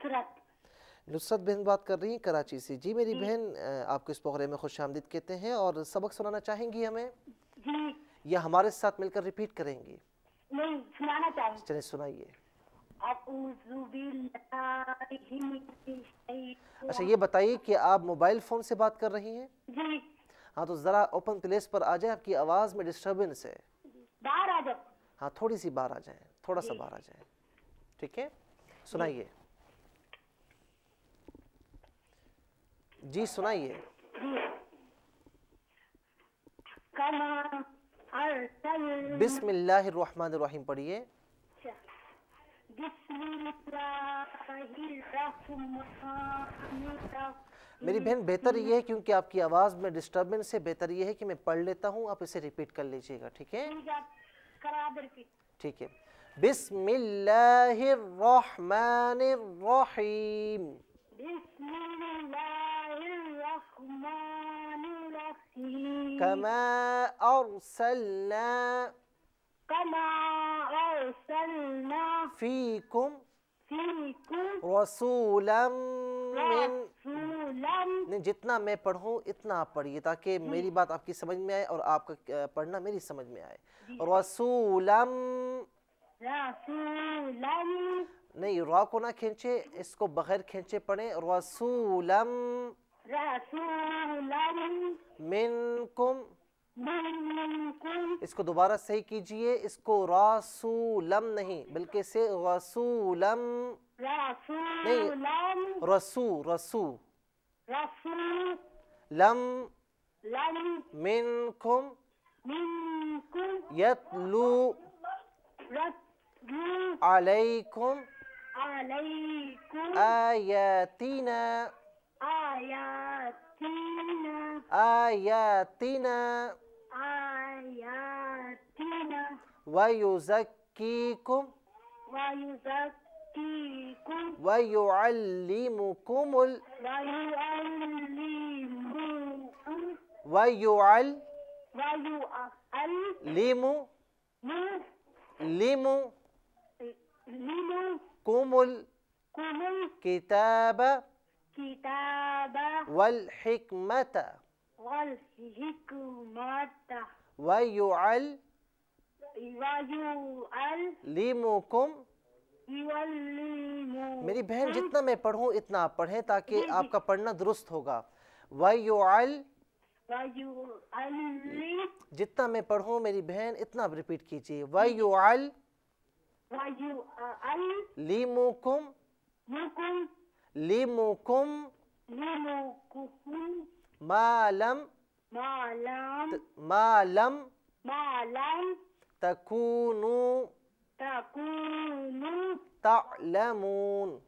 [SPEAKER 4] نصرت بہن بات کر رہی ہیں کراچی سے. جی میری بہن، آپ کو اس پروگرام میں خوش آمدید کہتے ہیں اور سبق سنانا چاہیں گی ہمیں
[SPEAKER 5] جی
[SPEAKER 4] یا ہمارے ساتھ مل کر ریپیٹ کریں گی؟
[SPEAKER 5] نہیں، سنانا چاہوں.
[SPEAKER 4] چلیں سنائیے.
[SPEAKER 5] اعوذ باللہ من الشیطان.
[SPEAKER 4] اچھا یہ بتائیے کہ آپ موبائل فون سے بات کر رہی ہیں؟
[SPEAKER 5] جی
[SPEAKER 4] ہاں تو ذرا اوپن پلیس پر آ جائیں، آپ کی آواز میں ڈسٹربنس ہے.
[SPEAKER 5] باہر آ جاؤ.
[SPEAKER 4] ہاں تھوڑی سی باہر آ جائیں، تھوڑا سا باہر آ جائیں. ٹھیک ہے سنائیے. جی سنائیے.
[SPEAKER 5] کما ارسل.
[SPEAKER 4] بسم اللہ الرحمن الرحیم پڑھیے.
[SPEAKER 5] بسم اللہ الرحمن الرحیم.
[SPEAKER 4] میری بہن بہتر یہ ہے کیونکہ آپ کی آواز میں ڈسٹربنس ہے، بہتر یہ ہے کہ میں پڑھ لیتا ہوں، آپ اسے ریپیٹ کر لیجئے گا. ٹھیک ہے ٹھیک ہے. بسم اللہ الرحمن الرحیم.
[SPEAKER 5] بسم اللہ الرحمن الرحیم.
[SPEAKER 4] کما ارسلنا فیکم رسولا من. نہیں، جتنا میں پڑھوں اتنا آپ پڑھیے تاکہ میری بات آپ کی سمجھ میں آئے اور آپ کا پڑھنا میری سمجھ میں آئے. رسولا نہیں، را کو نہ کھینچے، اس کو بغیر کھینچے پڑھیں. رسولا منکم. اس کو دوبارہ صحیح کیجئے، اس کو رسولم نہیں بلکہ سے رسولم نہیں، رسو لم منکم یتلو علیکم آیاتنا وَيُزَكِّيكُمْ وَيُعَلِّمُكُمُ الْكِتَابَ وَالْحِكْمَةَ وَيُعَلِّمُكُمْ. میری بہن جتنا میں پڑھوں اتنا آپ پڑھیں تاکہ آپ کا پڑھنا درست ہوگا. جتنا میں پڑھوں میری بہن اتنا آپ ریپیٹ کیجئے. وَيُعَلِّمُكُمْ ما لم تكونوا تعلمون.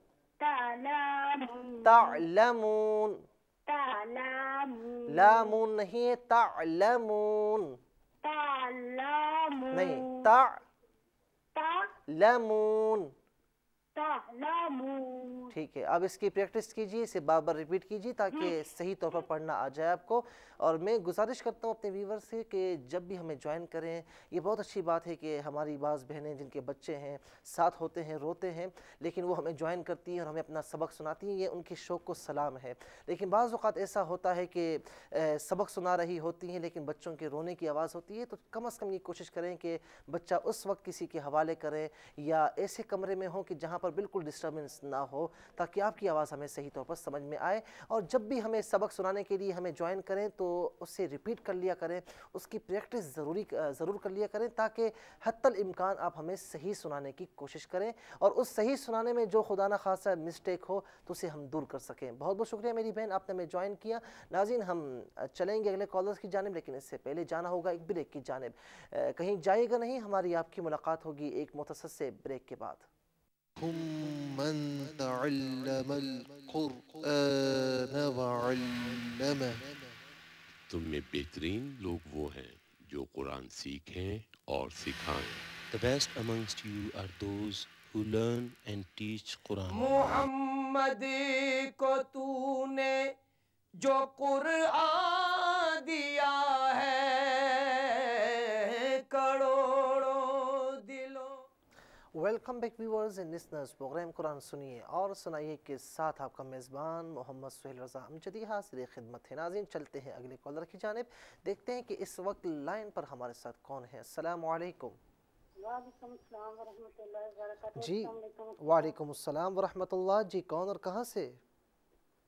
[SPEAKER 4] لامون نہیں ہے، تعلمون نہیں، تعلمون. ٹھیک ہے، اب اس کی پریکٹس کیجئے، اسے بار بار ریپیٹ کیجئے تاکہ صحیح طور پر پڑھنا آ جائے آپ کو. اور میں گزارش کرتا ہوں اپنے ویور سے کہ جب بھی ہمیں جوائن کریں، یہ بہت اچھی بات ہے کہ ہماری بعض بہنیں جن کے بچے ہیں ساتھ ہوتے ہیں، روتے ہیں، لیکن وہ ہمیں جوائن کرتی ہیں اور ہمیں اپنا سبق سناتی ہیں. یہ ان کی شوق کو سلام ہے. لیکن بعض اوقات ایسا ہوتا ہے کہ سبق سنا رہی ہوتی ہیں لیکن بچوں کے رونے کی آواز ہوتی ہے، تو کم از کم یہ کوشش کریں کہ بچہ اس وقت کسی کے حوالے کریں یا ایسے کمرے میں ہوں کہ جہاں پر بالکل ڈسٹربنس نہ ہو تاکہ آپ کی آواز ہمیں صحیح طور پر سمجھ میں آئے. اور جب بھی ہمیں سبق سنانے کے لیے ہمیں جوائن کریں تو اسے ریپیٹ کر لیا کریں، اس کی پریکٹس ضرور کر لیا کریں تاکہ حتی الامکان آپ ہمیں صحیح سنانے کی کوشش کریں اور اس صحیح سنانے میں جو خدا نہ خواستہ مسٹیک ہو تو اسے ہم دور کر سکیں. بہت بہت شکریہ میری بہن، آپ نے ہمیں جوائن کیا. ناظرین ہم چلیں گے اگلے کالرز کی جانب، لیکن اس سے پہلے جانا ہوگا ایک بریک کی جانب. کہیں جائے گا نہیں، ہماری آپ کی ملاقات ہوگی ایک مختصر سے بریک کے بعد.
[SPEAKER 1] من تعلم القرآن وعلمه.
[SPEAKER 2] تم میں بہترین لوگ وہ ہیں جو قرآن سیکھیں اور سکھائیں.
[SPEAKER 3] The best amongst you are those who learn and teach Quran.
[SPEAKER 4] محمد کو تو نے جو قرآن دیا ہے کروڑوں دلوں. Welcome back viewers and listeners, programme Quran سنیے اور سنائیے کے ساتھ آپ کا میزبان محمد سہیل رضا امجدی حاضر خدمت ہے. ناظرین چلتے ہیں اگلے کالر کی جانب، دیکھتے ہیں کہ اس وقت لائن پر ہمارے ساتھ کون ہے. السلام علیکم.
[SPEAKER 5] وعلیکم السلام ورحمۃ اللہ وبرکاتہ.
[SPEAKER 4] جی وعلیکم السلام ورحمۃ اللہ. جی کون اور کہاں سے؟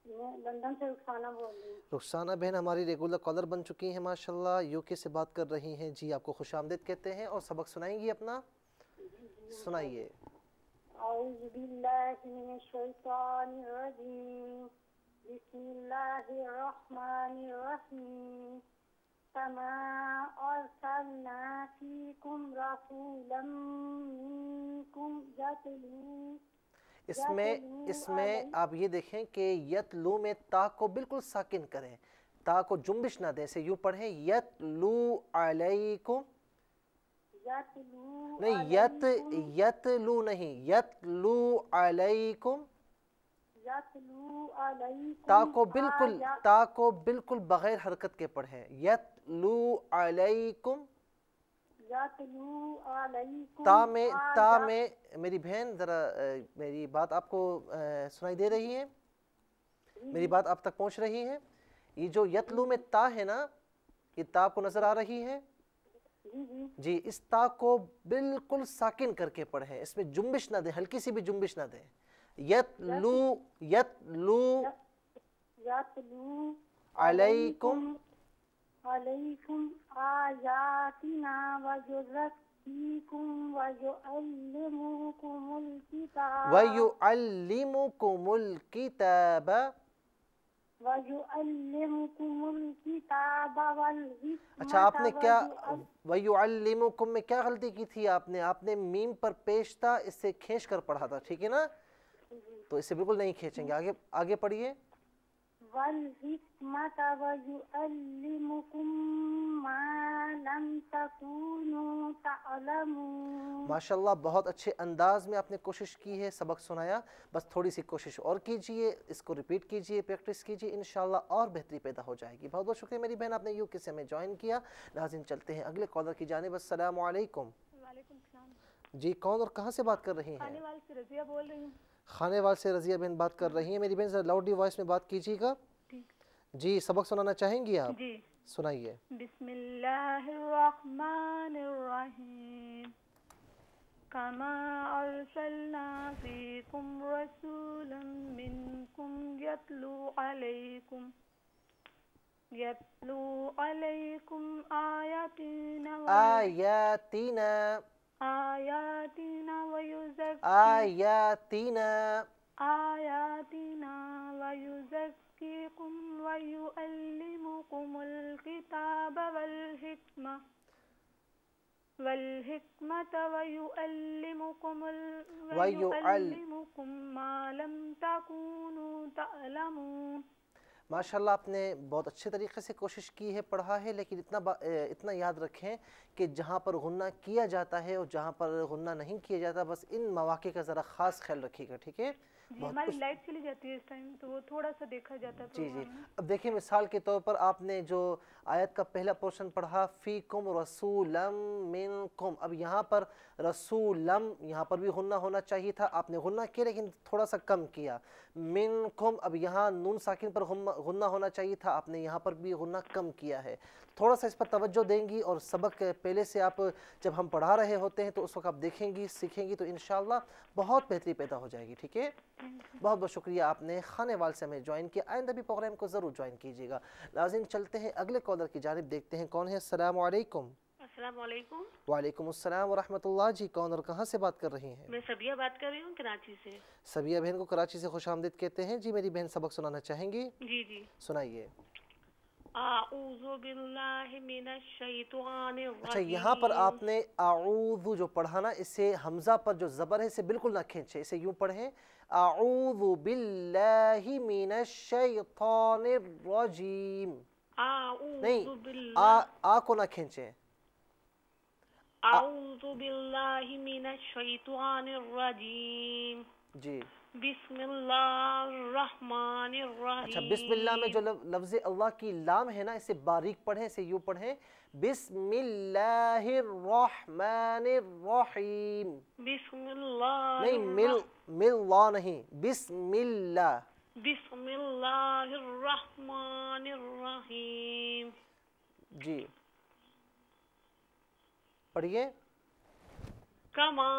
[SPEAKER 5] میں لندن سے رخسانہ بول رہی ہوں.
[SPEAKER 4] رخسانہ بہن ہماری ریگولر کالر بن چکی ہیں ماشاءاللہ، یو کے سے بات کر رہی ہیں. جی آپ کو خوش آمدید کہتے ہیں اور سبق سنائیں گی اپنا، سنائیے.
[SPEAKER 5] اعوذ باللہ من الشیطان الرجیم، بسم اللہ الرحمن الرحیم. كما أرسلنا فيكم رسولا منكم
[SPEAKER 4] اس میں آپ یہ دیکھیں کہ یتلو میں تا کو بالکل ساکن کریں، تا کو جنبش نہ دیں، اسے یوں پڑھیں یتلو علیکم نہیں، یتلو نہیں، یتلو علیکم. تا کو بالکل بغیر حرکت کے پڑھیں. یتلو علیکم. تا میں میری بہن ذرا میری بات آپ کو سنائی دے رہی ہے؟ میری بات آپ تک پہنچ رہی ہے؟ یہ جو یتلو میں تا ہے نا، یہ تا آپ کو نظر آ رہی ہے؟ جی اس تا کو بالکل ساکن کر کے پڑھیں، اس میں جنبش نہ دیں، ہلکی سی بھی جنبش نہ دیں. یتلو علیکم
[SPEAKER 5] آیاتنا ویزکیکم ویعلمکم الکتاب والحکمت.
[SPEAKER 4] اچھا آپ نے کیا وَيُعَلِّمُكُم میں کیا غلطی کی تھی؟ آپ نے میم پر پیش تھا، اس سے کھینچ کر پڑھا تھا، ٹھیک ہے نا؟ تو اسے بالکل نہیں کھینچیں گے. آگے پڑھیے.
[SPEAKER 5] والحکمت ویعلمکم ما لم تکونوا تعلمون۔
[SPEAKER 4] ماشاءاللہ بہت اچھے انداز میں آپ نے کوشش کی ہے، سبق سنایا، بس تھوڑی سی کوشش اور کیجئے، اس کو ریپیٹ کیجئے، پریکٹس کیجئے، انشاءاللہ اور بہتری پیدا ہو جائے گی۔ بہت بہت شکریہ میری بہن، آپ نے UK سے ہمیں جوائن کیا۔ ناظرین چلتے ہیں اگلے کالر کی جانب۔ السلام علیکم۔
[SPEAKER 6] وعلیکم السلام۔
[SPEAKER 4] جی کون اور کہاں سے بات کر رہی ہیں؟
[SPEAKER 6] خانے وال سے رضیہ بول رہی ہوں۔
[SPEAKER 4] خانے وال سے رضیہ بہن بات کر رہی ہیں۔ میری بہن ذرا لاؤڈلی وائس میں بات کیجیے گا۔ جی سبق سنانا چاہیں گی آپ؟
[SPEAKER 6] جی
[SPEAKER 4] سنائیے۔
[SPEAKER 6] بسم اللہ الرحمن الرحیم کما ارسلنا فیکم رسولا منکم یتلو علیکم آیاتنا ویزکیکم ویعلمکم الکتاب والحکمت ویعلمکم ما لم تکونوا تعلمون۔
[SPEAKER 4] ماشاءاللہ آپ نے بہت اچھے طریقے سے کوشش کی ہے، پڑھا ہے، لیکن اتنا یاد رکھیں کہ جہاں پر غنہ کیا جاتا ہے اور جہاں پر غنہ نہیں کیا جاتا، بس ان مواقع کا ذرا خاص خیال رکھیے گا، ٹھیک ہے؟
[SPEAKER 6] جی ہماری لائٹ چلی جاتی ہے اس ٹائم تو وہ تھوڑا سا دیکھا جاتا ہے۔
[SPEAKER 4] جی اب دیکھیں مثال کے طور پر آپ نے جو آیت کا پہلا پورشن پڑھا فیکم رسولا منکم، اب یہاں پر رسولم، یہاں پر بھی غنہ ہونا چاہیے تھا، آپ نے غنہ کیا لیکن تھوڑا سا کم کیا۔ منکم، اب یہاں نون ساکن پر غنہ ہونا چاہیے تھا، آپ نے یہاں پر بھی غنہ کم کیا ہے۔ تھوڑا سا اس پر توجہ دیں گی اور سبق پہلے سے آپ جب ہم پڑھا رہے ہوتے ہیں تو اس وقت آپ دیکھیں گی، سیکھیں گی تو انشاءاللہ بہت بہتری پیدا ہو جائے گی، ٹھیک ہے؟ بہت بہت شکریہ، آپ نے خانے وال سے ہمیں جوائن کیا، آئندہ بھی پروگرام کو ضرور جوائن کیجیے گا۔ ناظرین چلتے ہیں اگلے کالر کی جانب، دیکھتے ہیں کون ہے۔ السلام علیکم۔
[SPEAKER 7] السلام علیکم۔
[SPEAKER 4] وعلیکم السلام ورحمۃ اللہ۔ جی کون اور کہاں سے بات کر رہی ہیں؟
[SPEAKER 7] میں سبیہ بات کر رہی ہوں کراچی سے۔
[SPEAKER 4] سبیہ بہن کو کراچی سے خوش آمدید کہتے ہیں۔ جی میری بہن سبق سنانا چاہیں گی؟
[SPEAKER 7] جی جی
[SPEAKER 4] سنائیے۔
[SPEAKER 7] اعوذ باللہ من الشیطان الرجیم۔
[SPEAKER 4] اچھا یہاں پر آپ نے اعوذ جو پڑھا نا، اسے حمزہ پر جو زبر ہے اسے بالکل نہ کھینچے، اسے یوں پڑھیں اعوذ باللہ من الشیطان الرجیم، نہیں آ کو نہ کھینچیں۔
[SPEAKER 7] اعوذ باللہ من الشیطان الرجیم،
[SPEAKER 4] جی
[SPEAKER 7] بسم اللہ الرحمن الرحیم۔
[SPEAKER 4] اچھا بسم اللہ میں جو لفظ اللہ کی لام ہے نا، اسے باریک پڑھیں، اسے یوں پڑھیں بسم اللہ الرحمن الرحیم،
[SPEAKER 7] بسم اللہ
[SPEAKER 4] نہیں مل اللہ نہیں، بسم اللہ،
[SPEAKER 7] بسم اللہ الرحمن الرحیم۔
[SPEAKER 4] جی پڑھیے۔
[SPEAKER 7] کما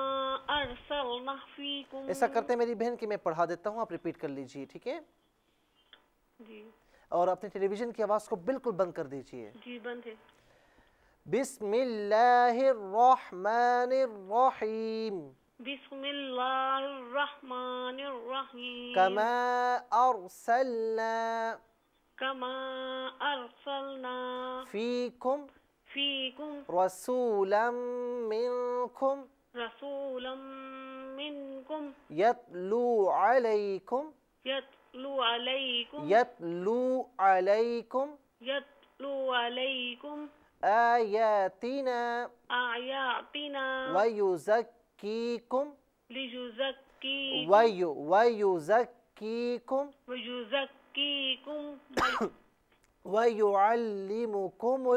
[SPEAKER 7] ارسلنا فیکم،
[SPEAKER 4] ایسا کرتے ہیں میری بہن کہ میں پڑھا دیتا ہوں، آپ ریپیٹ کر لیجئے، ٹھیک ہے؟
[SPEAKER 7] جی
[SPEAKER 4] اور اپنے ٹیلی ویژن کی آواز کو بالکل بند کر دیجئے۔
[SPEAKER 7] جی بند ہے۔
[SPEAKER 4] بسم اللہ الرحمن الرحیم،
[SPEAKER 7] بسم اللہ الرحمن الرحیم۔
[SPEAKER 4] کما ارسلنا،
[SPEAKER 7] کما ارسلنا
[SPEAKER 4] فیکم
[SPEAKER 7] فیکم
[SPEAKER 4] رسولا منکم
[SPEAKER 7] رسولا منکم
[SPEAKER 4] یتلو علیکم
[SPEAKER 7] یتلو علیکم
[SPEAKER 4] یتلو علیکم
[SPEAKER 7] یتلو علیکم
[SPEAKER 4] آیاتنا
[SPEAKER 7] آیاتنا
[SPEAKER 4] ویزکیکم
[SPEAKER 7] لیزکیکم
[SPEAKER 4] ویزکیکم
[SPEAKER 7] ویزکیکم
[SPEAKER 4] ویعلمکم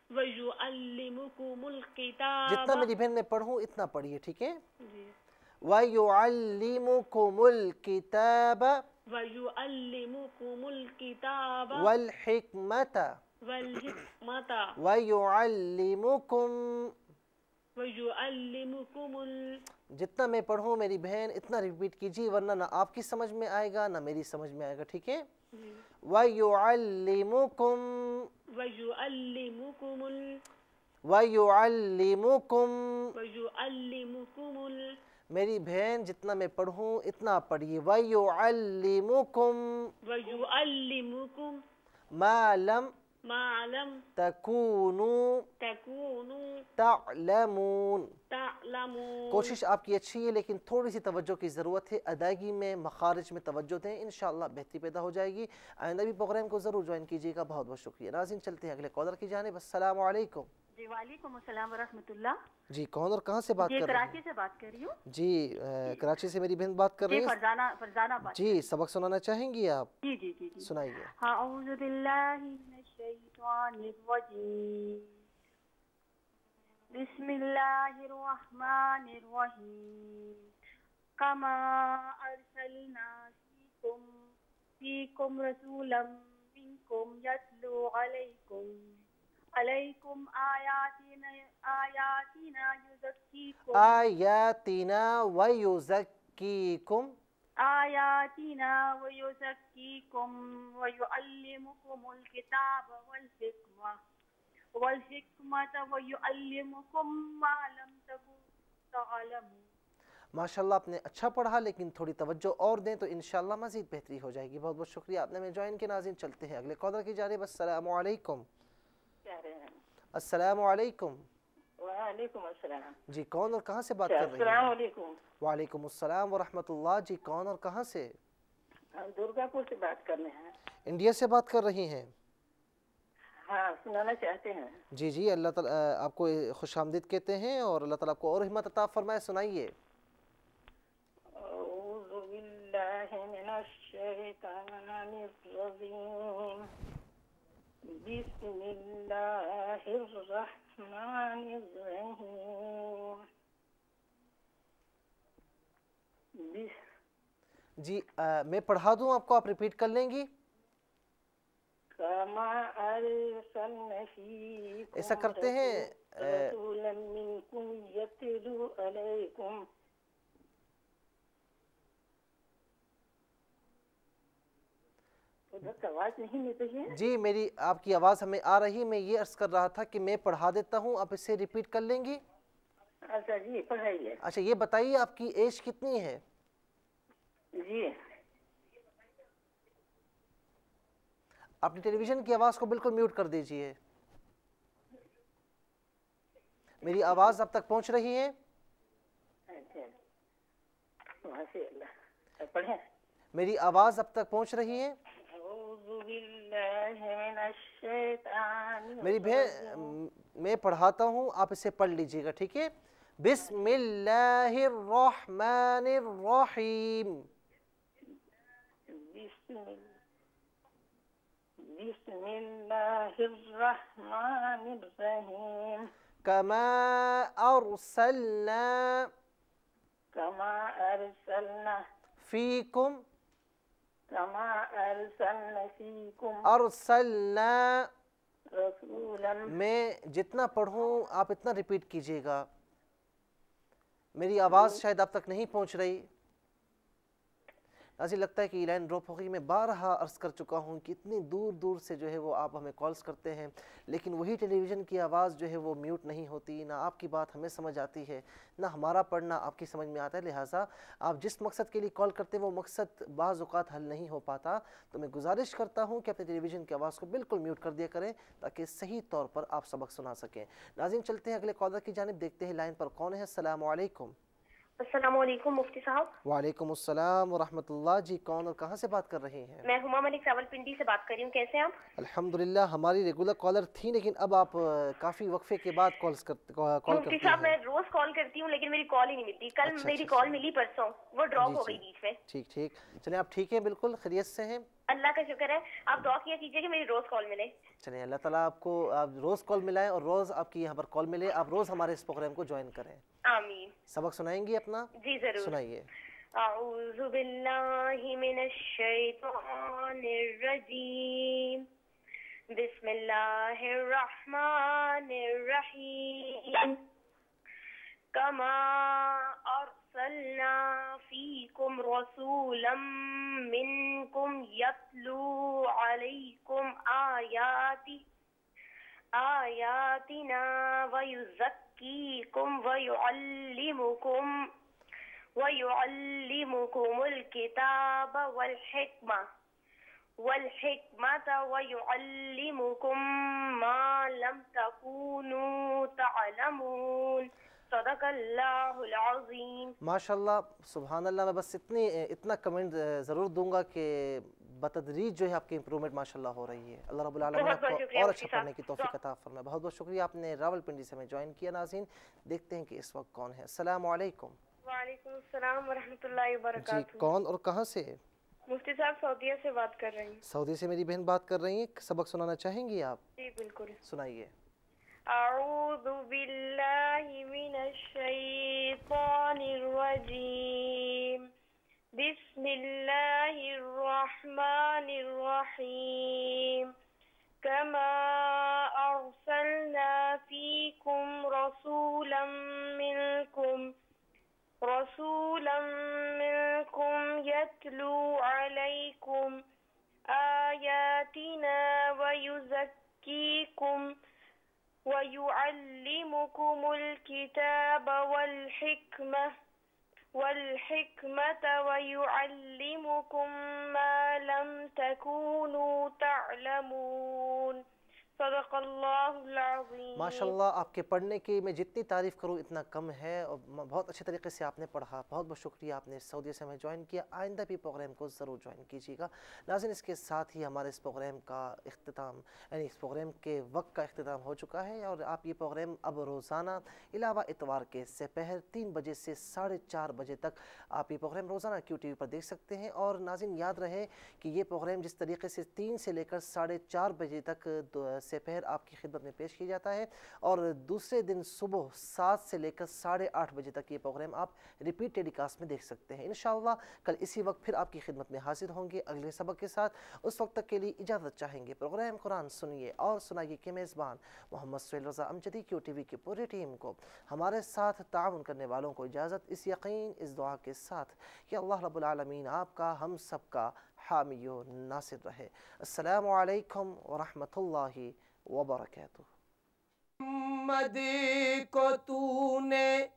[SPEAKER 7] ویعلمکم الکتاب۔
[SPEAKER 4] جتنا میری بہن میں پڑھوں اتنا پڑھیے، ٹھیک ہے؟
[SPEAKER 7] جی
[SPEAKER 4] وَيُعَلِّمُكُمُ الْكِتَابَ
[SPEAKER 7] وَيُعَلِّمُكُمُ الْكِتَابَ
[SPEAKER 4] وَالْحِكْمَةَ
[SPEAKER 7] وَالْحِكْمَةَ وَيُعَلِّمُكُمُ
[SPEAKER 4] جتنا میں پڑھوں میری بہن اتنا ریپیٹ کیجیے، ورنہ نہ آپ کی سمجھ میں آئے گا نہ میری سمجھ میں آئے گا، ٹھیک ہے؟ وَيُعَلِّمُكُمْ
[SPEAKER 7] وَيُعَلِّمُكُمُ
[SPEAKER 4] میری بہن جتنا میں پڑھوں اتنا پڑھیے، وَيُعَلِّمُكُمْ
[SPEAKER 7] وَيُعَلِّمُكُمْ
[SPEAKER 4] مَا لَمْ
[SPEAKER 7] ما لم
[SPEAKER 4] تکونوا
[SPEAKER 7] تكونوا
[SPEAKER 4] تعلمون.
[SPEAKER 7] تعلمون.
[SPEAKER 4] کوشش آپ کی اچھی ہے لیکن تھوڑی سی توجہ کی ضرورت ہے، ادائیگی میں مخارج میں توجہ دیں، انشاءاللہ بہتری پیدا ہو جائے گی. آئندہ بھی پروگرام کو ضرور جوائن کیجیے گا. بہت بہت شکریہ. ناظرین چلتے ہیں اگلے کالر کی جانب. السلام علیکم.
[SPEAKER 8] جی وعلیکم السلام ورحمۃ اللہ.
[SPEAKER 4] جی کون اور کہاں سے بات
[SPEAKER 8] جی
[SPEAKER 4] کر رہے ہیں؟
[SPEAKER 8] کراچی سے بات کر رہی ہوں.
[SPEAKER 4] جی کراچی سے میری بہن بات کر رہی
[SPEAKER 8] جی
[SPEAKER 4] ہے.
[SPEAKER 8] فرزانہ بات.
[SPEAKER 4] جی سبق سنانا چاہیں گی آپ؟
[SPEAKER 8] جی جی جی جی
[SPEAKER 4] سنائیے.
[SPEAKER 8] اعوذ باللہ من الشیطان الرجیم. بسم اللہ الرحمن الرحیم. کما ارسلنا فیکم رسولا منکم یتلو علیکم آیاتنا یزکیکم
[SPEAKER 4] آیاتنا
[SPEAKER 8] ویعلمکم الکتاب والحکمۃ ویعلمکم ما لم تکونوا تعلمون.
[SPEAKER 4] ماشاءاللہ آپ نے اچھا پڑھا لیکن تھوڑی توجہ اور دیں تو انشاءاللہ مزید بہتری ہو جائے گی. بہت بہت شکریہ آپ نے ہمیں جوائن کیا. ناظرین چلتے ہیں اگلے کالر کی جانب. السلام علیکم. السلام علیکم.
[SPEAKER 9] وعلیکم السلام.
[SPEAKER 4] جی کون اور کہاں سے بات کر رہی ہیں؟
[SPEAKER 9] السلام علیکم.
[SPEAKER 4] وعلیکم السلام ورحمۃ اللہ. جی کون اور کہاں سے؟
[SPEAKER 9] ہم درگا پور سے بات کر رہے ہیں.
[SPEAKER 4] انڈیا سے بات کر رہی ہیں؟
[SPEAKER 9] ہاں سنانا چاہتے ہیں.
[SPEAKER 4] جی جی اللہ تعالیٰ آپ کو خوش آمدید کہتے ہیں اور اللہ تعالیٰ آپ کو اور ہمت عطا فرمائے. سنائیے.
[SPEAKER 9] اعوذ باللہ من الشیطان الرجیم. بسم اللہ الرحمن الرحیم.
[SPEAKER 4] جی میں پڑھا دوں آپ کو، آپ ریپیٹ کر لیں گی؟
[SPEAKER 9] کما ارسلنا فیکم
[SPEAKER 4] ایسا کرتے ہیں
[SPEAKER 9] رسولا منکم یتلو علیکم. آواز نہیں مل رہی ہے.
[SPEAKER 4] جی میری آپ کی آواز ہمیں آ رہی. میں یہ عرض کر رہا تھا کہ میں پڑھا دیتا ہوں، آپ اسے ریپیٹ کر لیں گی؟
[SPEAKER 9] اچھا جی پڑھائیے.
[SPEAKER 4] اچھا یہ بتائیے آپ کی ایج کتنی ہے؟
[SPEAKER 9] جی
[SPEAKER 4] اپنی ٹیلی ویژن کی آواز کو بالکل میوٹ کر دیجئے. میری آواز اب تک پہنچ رہی ہے؟
[SPEAKER 9] پڑھیں.
[SPEAKER 4] میری آواز اب تک پہنچ رہی ہے؟ میری بہن میں پڑھاتا ہوں، آپ اسے پڑھ لیجئے گا، ٹھیک ہے؟ بسم اللہ الرحمن الرحیم.
[SPEAKER 9] بسم اللہ الرحمن الرحیم.
[SPEAKER 4] کما ارسلنا فیکم ارسلنا. میں جتنا پڑھوں آپ اتنا ریپیٹ کیجئے گا. میری آواز شاید آپ تک نہیں پہنچ رہی. ایسے لگتا ہے کہ یہ لائن ڈراپ ہو گئی. میں بارہا عرض کر چکا ہوں کہ اتنی دور دور سے جو ہے وہ آپ ہمیں کالز کرتے ہیں لیکن وہی ٹیلی ویژن کی آواز جو ہے وہ میوٹ نہیں ہوتی. نہ آپ کی بات ہمیں سمجھ آتی ہے نہ ہمارا پڑھنا آپ کی سمجھ میں آتا ہے. لہٰذا آپ جس مقصد کے لیے کال کرتے ہیں وہ مقصد بعض اوقات حل نہیں ہو پاتا. تو میں گزارش کرتا ہوں کہ اپنے ٹیلی ویژن کی آواز کو بالکل میوٹ کر دیا کریں تاکہ صحیح طور پر آپ سبق سنا سکیں. ناظرین چلتے ہیں اگلے کالر کی جانب. دیکھتے ہیں لائن پر کون ہے. السلام علیکم.
[SPEAKER 5] السلام علیکم مفتی صاحب.
[SPEAKER 4] وعلیکم السلام ورحمۃ اللہ. جی کون اور کہاں سے بات کر رہی ہیں؟
[SPEAKER 5] میں ہما ملک راولپنڈی سے بات کر رہی ہوں. کیسے ہیں آپ؟
[SPEAKER 4] الحمدللہ ہماری ریگولر کالر تھی لیکن اب آپ کافی وقفے کے بعد کال کرتے
[SPEAKER 5] مفتی صاحب میں روز کال کرتی ہوں لیکن میری کال ہی نہیں ملتی. کل میری کال ملی پرسوں وہ ڈراپ ہو گئی بیچ میں.
[SPEAKER 4] ٹھیک ٹھیک. چلیں آپ ٹھیک ہیں؟ بالکل خیریت سے ہیں؟
[SPEAKER 5] اللہ کا شکر ہے. آپ دعا کیا کیجئے کہ میری روز کال ملے.
[SPEAKER 4] چلیں اللہ تعالیٰ آپ کو روز کال ملائے اور روز آپ کی یہاں پر کال ملے. آپ روز ہمارے اس پروگرام کو جوائن کریں.
[SPEAKER 5] آمین.
[SPEAKER 4] سبق سنائیں گی اپنا؟
[SPEAKER 5] جی ضرور.
[SPEAKER 4] سنائیے.
[SPEAKER 5] اعوذ باللہ من الشیطان الرجیم. بسم اللہ الرحمن الرحیم. کما ارسلنا فیکم رسولا منکم یتلو علیکم آیاتنا ویزکیکم ویعلمکم الکتاب والحکمہ والحکمت ویعلمکم ما لم تکونوا تعلمون صدق اللہ العظیم.
[SPEAKER 4] ماشاءاللہ سبحان اللہ. میں بس اتنا کمنٹ ضرور دوں گا کہ بتدریج جو ہے آپ کی امپرومنٹ ماشاءاللہ ہو رہی ہے. اللہ رب العالمین آپ کو اور اچھا پڑھنے کی توفیق عطا فرمائے. بہت بہت شکریہ آپ نے راولپنڈی سے ہمیں جوائن کیا. ناظرین دیکھتے ہیں کہ اس وقت کون ہے. السلام علیکم.
[SPEAKER 5] وعلیکم السلام ورحمۃ اللہ وبرکاتہ.
[SPEAKER 4] جی کون اور کہاں سے؟
[SPEAKER 5] مفتی صاحب سعودیہ سے بات کر رہی ہوں.
[SPEAKER 4] سعودی سے میری بہن بات کر رہی ہیں. سبق سنانا چاہیں گی آپ؟
[SPEAKER 5] جی بالکل.
[SPEAKER 4] سنائیے.
[SPEAKER 5] اعوذ باللہ من الشیطان الرجیم بسم اللہ الرحمن الرحیم کما ارسلنا فیکم رسولا منکم یتلو علیکم آیاتنا ویزکیکم وَيُعَلِّمُكُمُ الْكِتَابَ وَالْحِكْمَةَ وَيُعَلِّمُكُم مَّا لَمْ تَكُونُوا تَعْلَمُونَ صدق اللہ العظیم.
[SPEAKER 4] ماشاءاللہ آپ کے پڑھنے کی میں جتنی تعریف کروں اتنا کم ہے، اور بہت اچھے طریقے سے آپ نے پڑھا. بہت بہت شکریہ آپ نے سعودیہ سے ہمیں جوائن کیا. آئندہ بھی پروگرام کو ضرور جوائن کیجیے گا. ناظرین اس کے ساتھ ہی ہمارے اس پروگرام کا اختتام، یعنی اس پروگرام کے وقت کا اختتام ہو چکا ہے، اور آپ یہ پروگرام اب روزانہ علاوہ اتوار کے سپہر 3 بجے سے 4:30 بجے تک آپ یہ پروگرام روزانہ کیو ٹی وی پر دیکھ سکتے ہیں. اور ناظرین یاد رہے کہ یہ پروگرام جس طریقے سے 3 سے لے کر 4:30 بجے تک سپہر آپ کی خدمت میں پیش کیا جاتا ہے، اور دوسرے دن صبح 7 سے لے کر 8:30 بجے تک یہ پروگرام آپ ریپیٹ ٹیلی کاسٹ میں دیکھ سکتے ہیں. انشاءاللہ کل اسی وقت پھر آپ کی خدمت میں حاضر ہوں گے اگلے سبق کے ساتھ. اس وقت تک کے لیے اجازت چاہیں گے. پروگرام قرآن سنیے اور سنائیے کے میزبان محمد سہیل رضا امجدی کیو ٹی وی کی پوری ٹیم کو، ہمارے ساتھ تعاون کرنے والوں کو اجازت، اس یقین اس دعا کے ساتھ کہ اللہ رب العالمین آپ کا ہم سب کا حامی و ناصر رہے. السلام علیکم ورحمۃ اللہ وبرکاتہ.
[SPEAKER 10] محمد کو تو نے